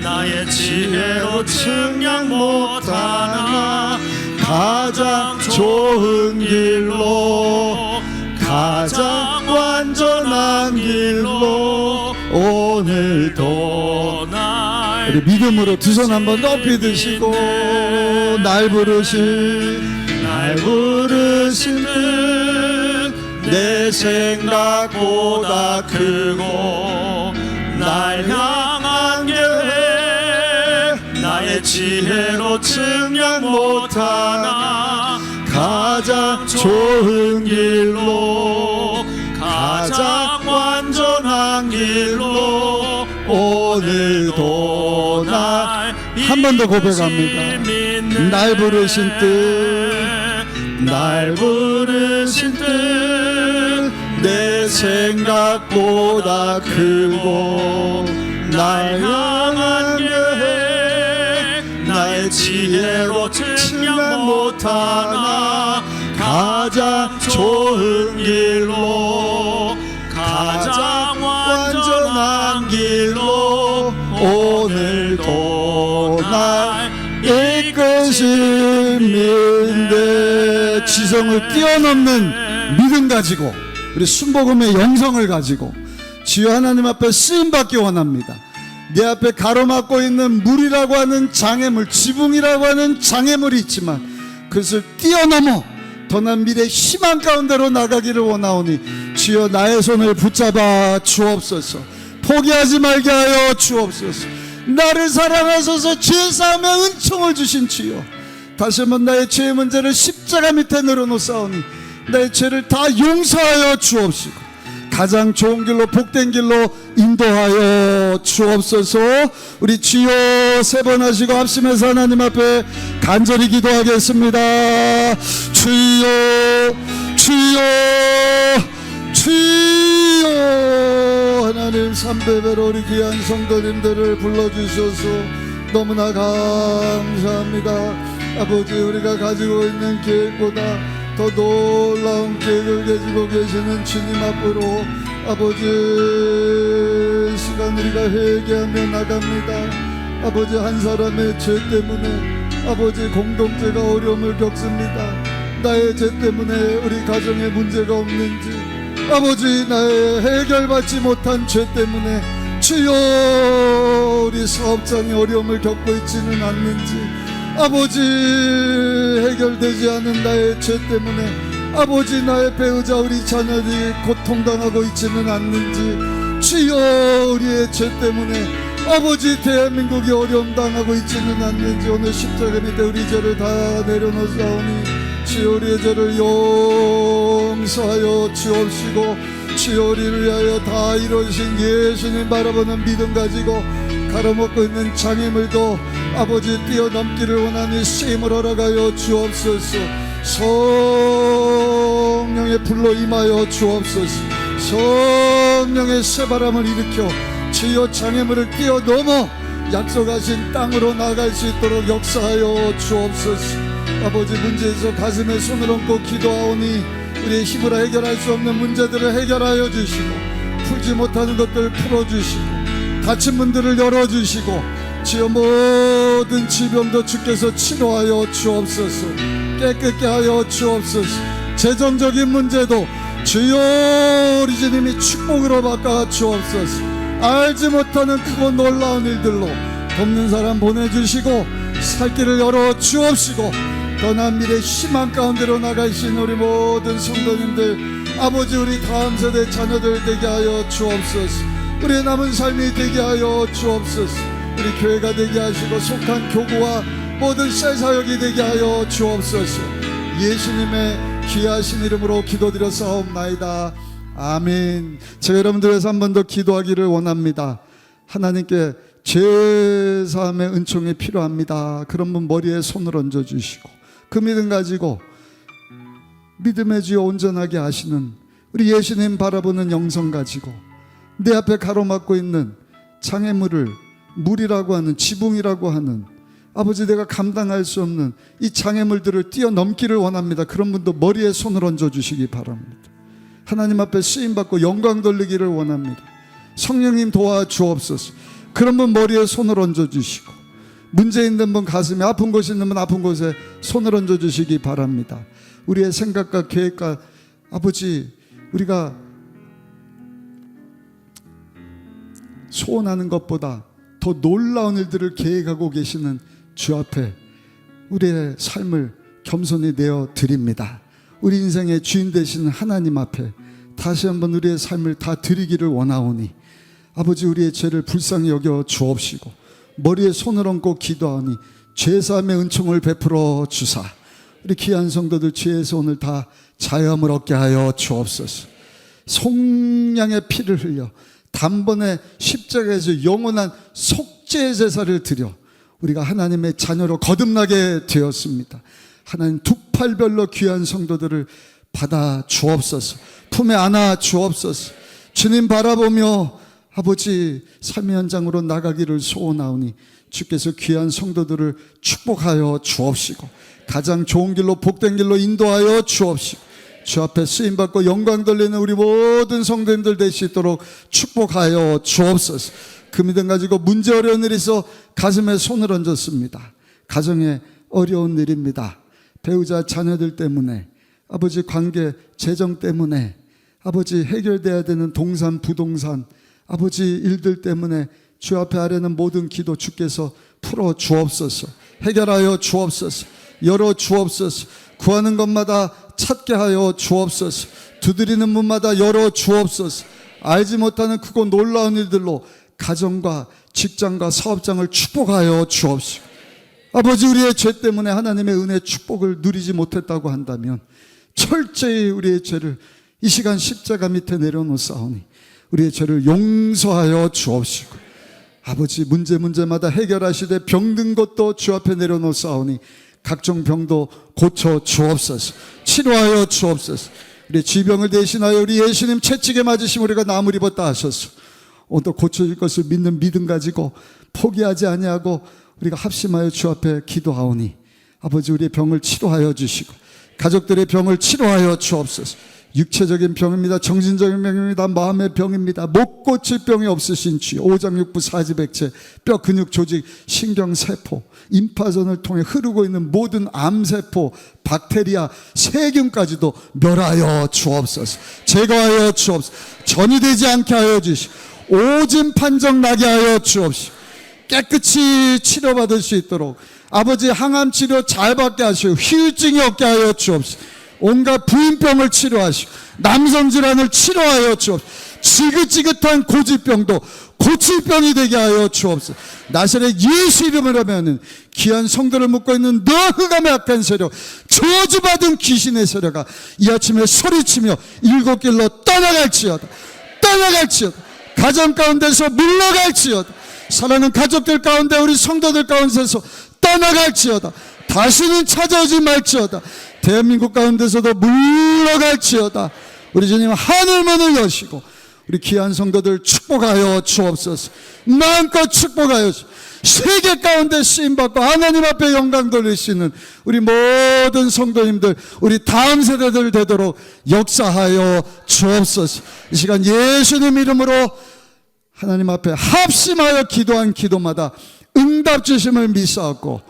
G: 나의 지혜로 측량 못하나 가장 좋은 길로 가장 완전한 길로 오늘도 날
F: 우리 믿음으로 두 손 한번 높이 드시고 날 부르신
G: 듯 내 생각보다 크고 날 향한 계획 나의 지혜로 측량 못하나 가장 좋은 길로 가장 완전한 길로 오늘도 날
F: 한 번 더 고백합니다. 날 부르신 뜻
G: 날 부르신 뜻 내 생각보다 크고 날 향한 계획 나의 지혜로 측량 못하나 가장 좋은 길로 가장 완전한 길로 오늘도 날
F: 이끄심인데 지성을 뛰어넘는 믿음 가지고 우리 순복음의 영성을 가지고 주여 하나님 앞에 쓰임받기 원합니다. 내 앞에 가로막고 있는 물이라고 하는 장애물, 지붕이라고 하는 장애물이 있지만 그것을 뛰어넘어 더 난 미래의 희망 가운데로 나가기를 원하오니 주여 나의 손을 붙잡아 주옵소서. 포기하지 말게 하여 주옵소서. 나를 사랑하소서. 죄 사함에 은총을 주신 주여, 다시 한번 나의 죄의 문제를 십자가 밑에 내려놓사오니 나의 죄를 다 용서하여 주옵시고 가장 좋은 길로 복된 길로 인도하여 주옵소서. 우리 주여 세 번 하시고 합심해서 하나님 앞에 간절히 기도하겠습니다. 주여 주여 주여. 하나님 3배배로 우리 귀한 성도님들을 불러주셔서 너무나 감사합니다. 아버지, 우리가 가지고 있는 계획보다 더 놀라운 계획을 가지고 계시는 주님 앞으로 아버지 시간 우리가 회개하며 나갑니다. 아버지, 한 사람의 죄 때문에 아버지 공동체가 어려움을 겪습니다. 나의 죄 때문에 우리 가정에 문제가 없는지, 아버지 나의 해결받지 못한 죄 때문에 주여 우리 사업장이 어려움을 겪고 있지는 않는지, 아버지 해결되지 않은 나의 죄 때문에 아버지 나의 배우자 우리 자녀들이 고통당하고 있지는 않는지, 주여 우리의 죄 때문에 아버지 대한민국이 어려움 당하고 있지는 않는지 오늘 십자가 밑에 우리 죄를 다 내려놓사오니 주여 우리의 죄를 용서하여 주옵시고 주여 우리를 위하여 다 이루신 예수님 바라보는 믿음 가지고 가로막고 있는 장애물도 아버지 뛰어넘기를 원하는 쓰임을 허락하여 주옵소서. 성령의 불로 임하여 주옵소서. 성령의 새바람을 일으켜 주여 장애물을 뛰어넘어 약속하신 땅으로 나갈 수 있도록 역사하여 주옵소서. 아버지 문제에서 가슴에 손을 얹고 기도하오니 우리의 힘으로 해결할 수 없는 문제들을 해결하여 주시고 풀지 못하는 것들을 풀어주시고 다친 문들을 열어주시고 주여 모든 질병도 주께서 치료하여 주옵소서. 깨끗게 하여 주옵소서. 재정적인 문제도 주여 우리 주님이 축복으로 바꿔 주옵소서. 알지 못하는 크고 놀라운 일들로 돕는 사람 보내주시고 살 길을 열어 주옵시고 떠난 미래 희망 가운데로 나가신 우리 모든 성도님들 아버지 우리 다음 세대 자녀들 되게 하여 주옵소서. 우리의 남은 삶이 되게 하여 주옵소서. 우리 교회가 되게 하시고 속한 교구와 모든 셀사역이 되게 하여 주옵소서. 예수님의 귀하신 이름으로 기도드렸사옵나이다. 아멘. 제가 여러분들 위해서 한 번 더 기도하기를 원합니다. 하나님께 죄사함의 은총이 필요합니다. 그런 분 머리에 손을 얹어주시고 그 믿음 가지고 믿음의 주여 온전하게 하시는 우리 예수님 바라보는 영성 가지고 내 앞에 가로막고 있는 장애물을 물이라고 하는 지붕이라고 하는 아버지 내가 감당할 수 없는 이 장애물들을 뛰어넘기를 원합니다. 그런 분도 머리에 손을 얹어주시기 바랍니다. 하나님 앞에 쓰임받고 영광 돌리기를 원합니다. 성령님 도와주옵소서. 그런 분 머리에 손을 얹어주시고 문제 있는 분 가슴에 아픈 곳이 있는 분 아픈 곳에 손을 얹어주시기 바랍니다. 우리의 생각과 계획과 아버지 우리가 소원하는 것보다 더 놀라운 일들을 계획하고 계시는 주 앞에 우리의 삶을 겸손히 내어 드립니다. 우리 인생의 주인 되시는 하나님 앞에 다시 한번 우리의 삶을 다 드리기를 원하오니 아버지 우리의 죄를 불쌍히 여겨 주옵시고 머리에 손을 얹고 기도하오니 죄사함의 은총을 베풀어 주사 우리 귀한 성도들 죄에서 오늘 다 자유함을 얻게 하여 주옵소서. 속량의 피를 흘려 단번에 십자가에서 영원한 속죄 제사를 드려 우리가 하나님의 자녀로 거듭나게 되었습니다. 하나님 두 팔별로 귀한 성도들을 받아 주옵소서. 품에 안아 주옵소서. 주님 바라보며 아버지 삶의 현장으로 나가기를 소원하오니 주께서 귀한 성도들을 축복하여 주옵시고 가장 좋은 길로 복된 길로 인도하여 주옵시고 주 앞에 쓰임받고 영광 돌리는 우리 모든 성도님들 되시도록 축복하여 주옵소서. 그 믿음 가지고 문제 어려운 일이 있어 가슴에 손을 얹었습니다. 가정에 어려운 일입니다. 배우자 자녀들 때문에 아버지 관계 재정 때문에 아버지 해결돼야 되는 동산 부동산 아버지 일들 때문에 주 앞에 아뢰는 모든 기도 주께서 풀어 주옵소서. 해결하여 주옵소서. 열어 주옵소서. 구하는 것마다 찾게 하여 주옵소서. 두드리는 문마다 열어 주옵소서. 알지 못하는 크고 놀라운 일들로 가정과 직장과 사업장을 축복하여 주옵시고 아버지 우리의 죄 때문에 하나님의 은혜 축복을 누리지 못했다고 한다면 철저히 우리의 죄를 이 시간 십자가 밑에 내려놓사오니 우리의 죄를 용서하여 주옵시고 아버지 문제마다 해결하시되 병든 것도 주 앞에 내려놓사오니 각종 병도 고쳐 주옵소서. 치료하여 주옵소서. 우리 질병을 대신하여 우리 예수님 채찍에 맞으심 우리가 나물 입었다 하셨소. 오늘도 고쳐질 것을 믿는 믿음 가지고 포기하지 아니하고 우리가 합심하여 주 앞에 기도하오니 아버지 우리의 병을 치료하여 주시고 가족들의 병을 치료하여 주옵소서. 육체적인 병입니다. 정신적인 병입니다. 마음의 병입니다. 못 고칠 병이 없으신 주여 오장육부 사지백체 뼈 근육 조직 신경세포 임파선을 통해 흐르고 있는 모든 암세포 박테리아 세균까지도 멸하여 주옵소서. 제거하여 주옵소서. 전이 되지 않게 하여 주시고 오진 판정 나게 하여 주옵시고 깨끗이 치료받을 수 있도록 아버지 항암 치료 잘 받게 하시고 후유증이 없게 하여 주옵소서. 온갖 부인병을 치료하시고 남성질환을 치료하여 주옵소서. 지긋지긋한 고질병도 고칠 병이 되게 하여 주옵소서. 나사렛 예수 이름을 하면은 귀한 성도를 묶고 있는 너 흑암의 악한 세력 저주받은 귀신의 세력아 이 아침에 소리치며 일곱 길로 떠나갈지어다. 가정 가운데서 물러갈지어다. 사랑하는 가족들 가운데 우리 성도들 가운데서 떠나갈지어다. 다시는 찾아오지 말지어다. 대한민국 가운데서도 물러갈지어다. 우리 주님 하늘 문을 여시고 우리 귀한 성도들 축복하여 주옵소서. 마음껏 축복하여 주옵소서. 세계 가운데 쓰임받고 하나님 앞에 영광 돌릴 수 있는 우리 모든 성도님들, 우리 다음 세대들 되도록 역사하여 주옵소서. 이 시간 예수님 이름으로 하나님 앞에 합심하여 기도한 기도마다 응답 주심을 믿사옵고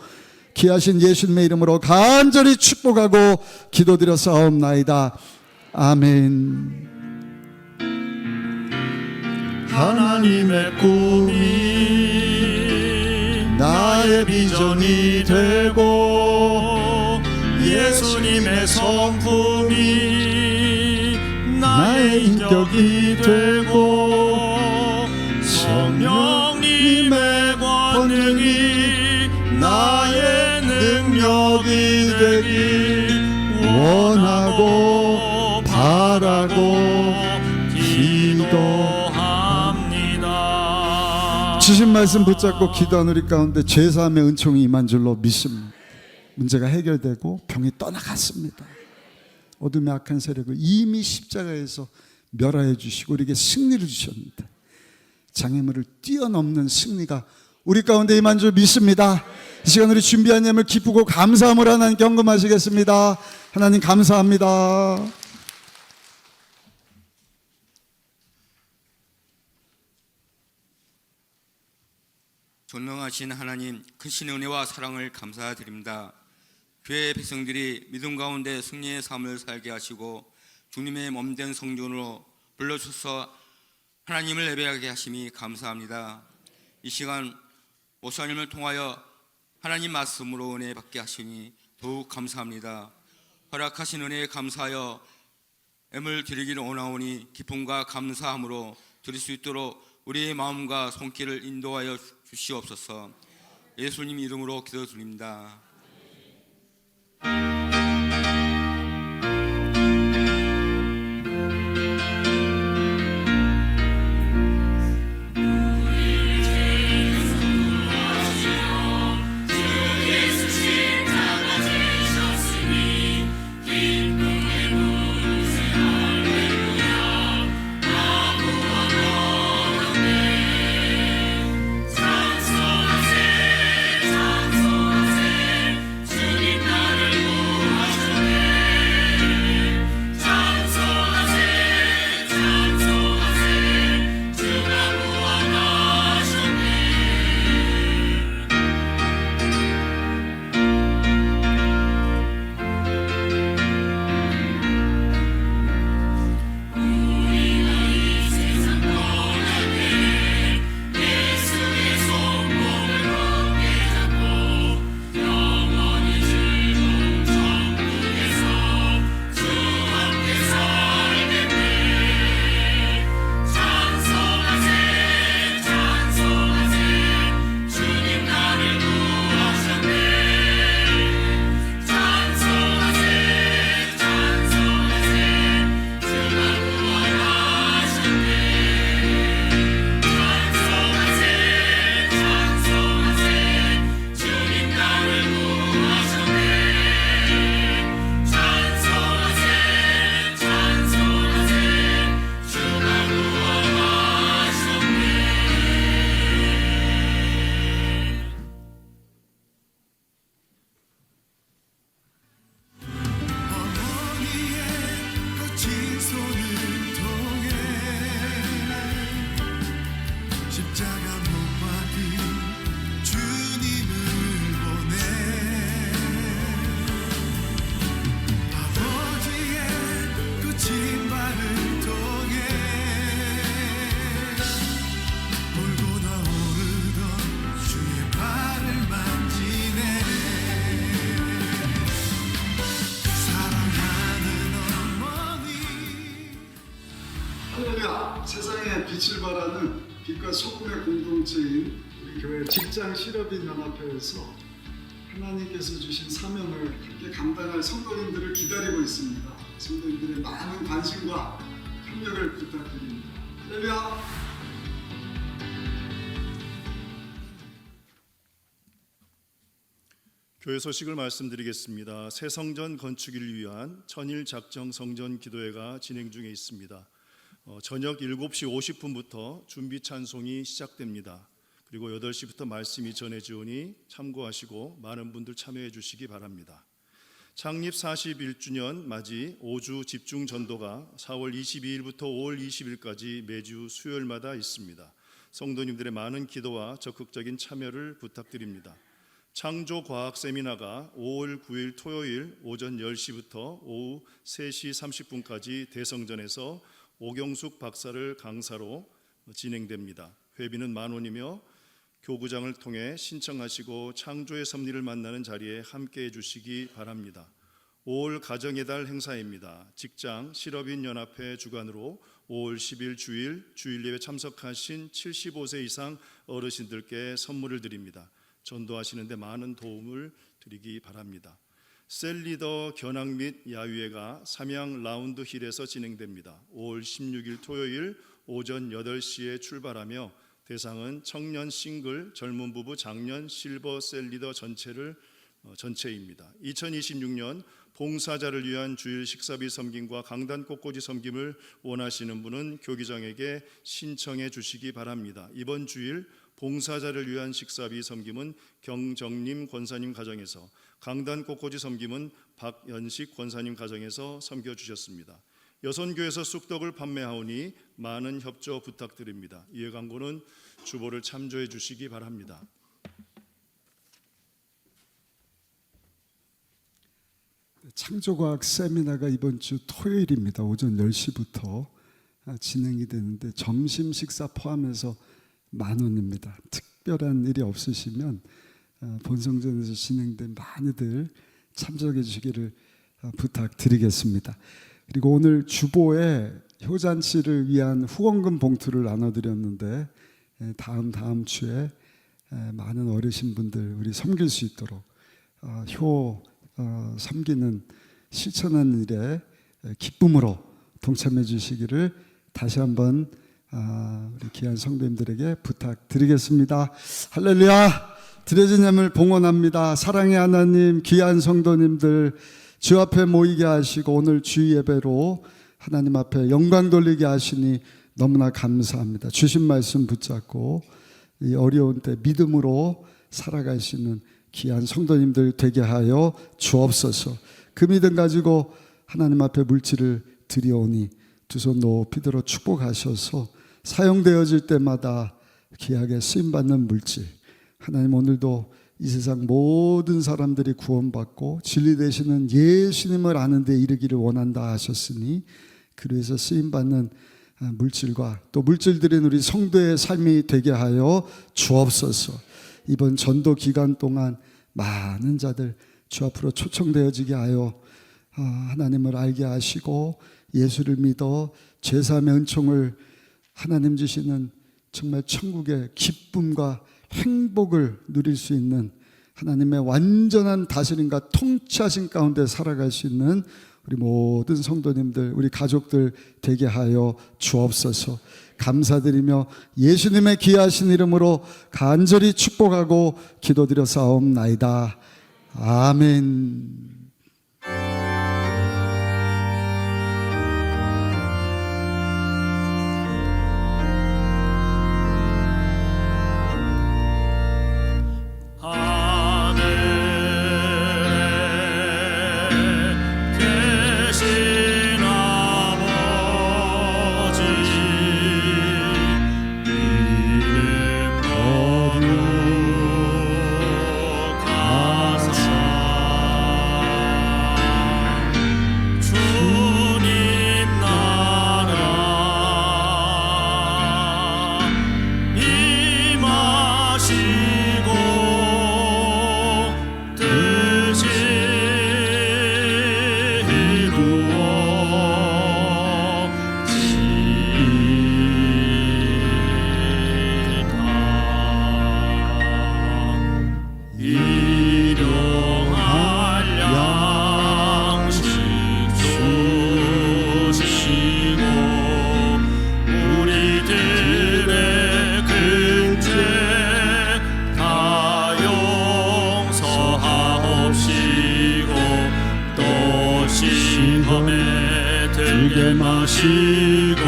F: 귀하신 예수님의 이름으로 간절히 축복하고 기도드려 사옵나이다. 아멘.
G: 하나님의 꿈이 나의 비전이 되고 예수님의 성품이 나의 인격이 되고 성령님의 권능이 나의 능력이 되길 원하고 바라고 기도합니다.
F: 주신 말씀 붙잡고 기도한 우리 가운데 죄사함의 은총이 임한 줄로 믿습니다. 문제가 해결되고 병이 떠나갔습니다. 어둠의 악한 세력을 이미 십자가에서 멸하여 주시고 우리에게 승리를 주셨는데 장애물을 뛰어넘는 승리가 우리 가운데 임한 줄 믿습니다. 이 시간 우리 준비한 예물 기쁘고 감사함으로 하나님께 헌금하시겠습니다. 하나님 감사합니다.
H: 전능하신 하나님, 크신 은혜와 사랑을 감사드립니다. 교회의 백성들이 믿음 가운데 승리의 삶을 살게 하시고 주님의 몸된 성전으로 불러주셔서 하나님을 예배하게 하심이 감사합니다. 이 시간 목사님을 통하여 하나님 말씀으로 은혜 받게 하시니 더욱 감사합니다. 허락하신 은혜에 감사하여 예물 드리기를 원하오니 기쁨과 감사함으로 드릴 수 있도록 우리의 마음과 손길을 인도하여 주시옵소서. 예수님 이름으로 기도드립니다.
F: 세상에 빛을 발하는 빛과 소금의 공동체인 우리 교회 직장 실업인 연합회에서 하나님께서 주신 사명을 함께 감당할 성도님들을 기다리고 있습니다. 성도님들의 많은 관심과 협력을 부탁드립니다. 할렐루야!
B: 교회 소식을 말씀드리겠습니다. 새 성전 건축을 위한 천일 작정 성전 기도회가 진행 중에 있습니다. 저녁 7시 50분부터 준비 찬송이 시작됩니다. 그리고 8시부터 말씀이 전해지오니 참고하시고 많은 분들 참여해 주시기 바랍니다. 창립 41주년 맞이 5주 집중 전도가 4월 22일부터 5월 20일까지 매주 수요일마다 있습니다. 성도님들의 많은 기도와 적극적인 참여를 부탁드립니다. 창조과학 세미나가 5월 9일 토요일 오전 10시부터 오후 3시 30분까지 대성전에서 오경숙 박사를 강사로 진행됩니다. 회비는 10,000원이며 교구장을 통해 신청하시고 창조의 섭리를 만나는 자리에 함께해 주시기 바랍니다. 5월 가정의 달 행사입니다. 직장 실업인 연합회 주관으로 5월 10일 주일 예배 참석하신 75세 이상 어르신들께 선물을 드립니다. 전도하시는데 많은 도움을 드리기 바랍니다. 셀리더 견학 및 야유회가 삼양 라운드 힐에서 진행됩니다. 5월 16일 토요일 오전 8시에 출발하며 대상은 청년 싱글, 젊은 부부, 장년, 실버 셀리더 전체입니다. 2026년 봉사자를 위한 주일 식사비 섬김과 강단 꽃꽂이 섬김을 원하시는 분은 교기장에게 신청해 주시기 바랍니다. 이번 주일 봉사자를 위한 식사비 섬김은 경정님 권사님 가정에서, 강단 꽃꽂이 섬김은 박연식 권사님 가정에서 섬겨주셨습니다. 여선교에서 쑥떡을 판매하오니 많은 협조 부탁드립니다. 이해 광고는 주보를 참조해 주시기 바랍니다.
F: 창조과학 세미나가 이번 주 토요일입니다. 오전 10시부터 진행이 되는데 점심 식사 포함해서 10,000원입니다. 특별한 일이 없으시면 본성전에서 진행된 많이들 참석해 주시기를 부탁드리겠습니다. 그리고 오늘 주보에 효잔치를 위한 후원금 봉투를 나눠드렸는데 다음 주에 많은 어르신분들 우리 섬길 수 있도록 섬기는 실천하는 일에 기쁨으로 동참해 주시기를 다시 한번 우리 귀한 성도님들에게 부탁드리겠습니다. 할렐루야. 드려진 예물 봉헌합니다. 사랑의 하나님, 귀한 성도님들 주 앞에 모이게 하시고 오늘 주 예배로 하나님 앞에 영광 돌리게 하시니 너무나 감사합니다. 주신 말씀 붙잡고 이 어려운 때 믿음으로 살아갈 수 있는 귀한 성도님들 되게 하여 주옵소서. 그 믿음 가지고 하나님 앞에 물질을 드려오니 두 손 높이 들어 축복하셔서 사용되어질 때마다 귀하게 쓰임받는 물질, 하나님 오늘도 이 세상 모든 사람들이 구원받고 진리 되시는 예수님을 아는 데 이르기를 원한다 하셨으니 그래서 쓰임받는 물질과 또 물질 드린 우리 성도의 삶이 되게 하여 주옵소서. 이번 전도 기간 동안 많은 자들 주 앞으로 초청되어지게 하여 하나님을 알게 하시고 예수를 믿어 죄사함의 은총을 하나님 주시는 정말 천국의 기쁨과 행복을 누릴 수 있는 하나님의 완전한 다스림과 통치하신 가운데 살아갈 수 있는 우리 모든 성도님들, 우리 가족들 되게 하여 주옵소서. 감사드리며 예수님의 귀하신 이름으로 간절히 축복하고 기도드려 사옵나이다. 아멘.
G: 마음에 들게 마시고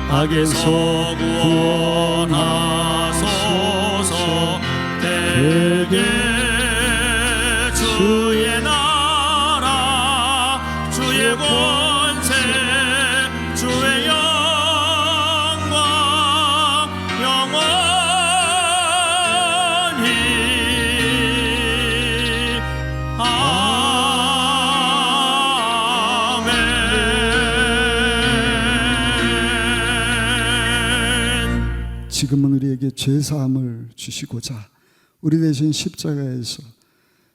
G: 악에서 구원하소서. 대개 주의 나라 주의 권세 주의 영광 영원히 아멘.
F: 지금은 우리에게 죄사함을 주시고자 우리 대신 십자가에서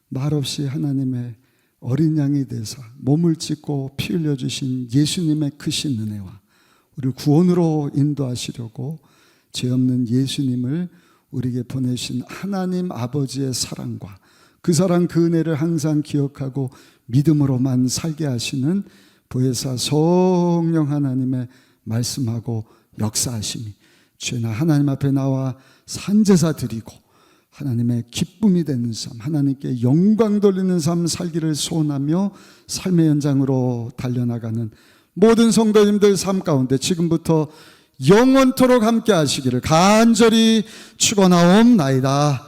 F: 말없이 하나님의 어린 양이 되사 몸을 찢고 피 흘려 주신 예수님의 크신 은혜와 우리를 구원으로 인도하시려고 죄 없는 예수님을 우리에게 보내신 하나님 아버지의 사랑과 그 사랑 그 은혜를 항상 기억하고 믿음으로만 살게 하시는 보혜사 성령 하나님의 말씀하고 역사하심이 죄나 하나님 앞에 나와 산제사 드리고 하나님의 기쁨이 되는 삶, 하나님께 영광 돌리는 삶 살기를 소원하며 삶의 현장으로 달려나가는 모든 성도님들 삶 가운데 지금부터 영원토록 함께 하시기를 간절히 축원하옵나이다.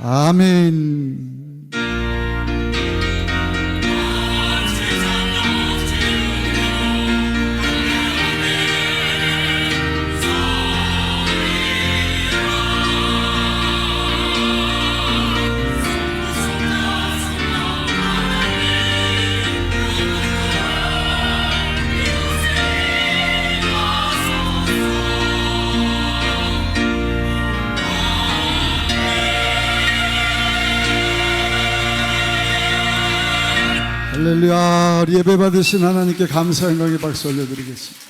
F: 아멘. 할렐루야. 예배 받으신 하나님께 감사 영광의 박수 올려드리겠습니다.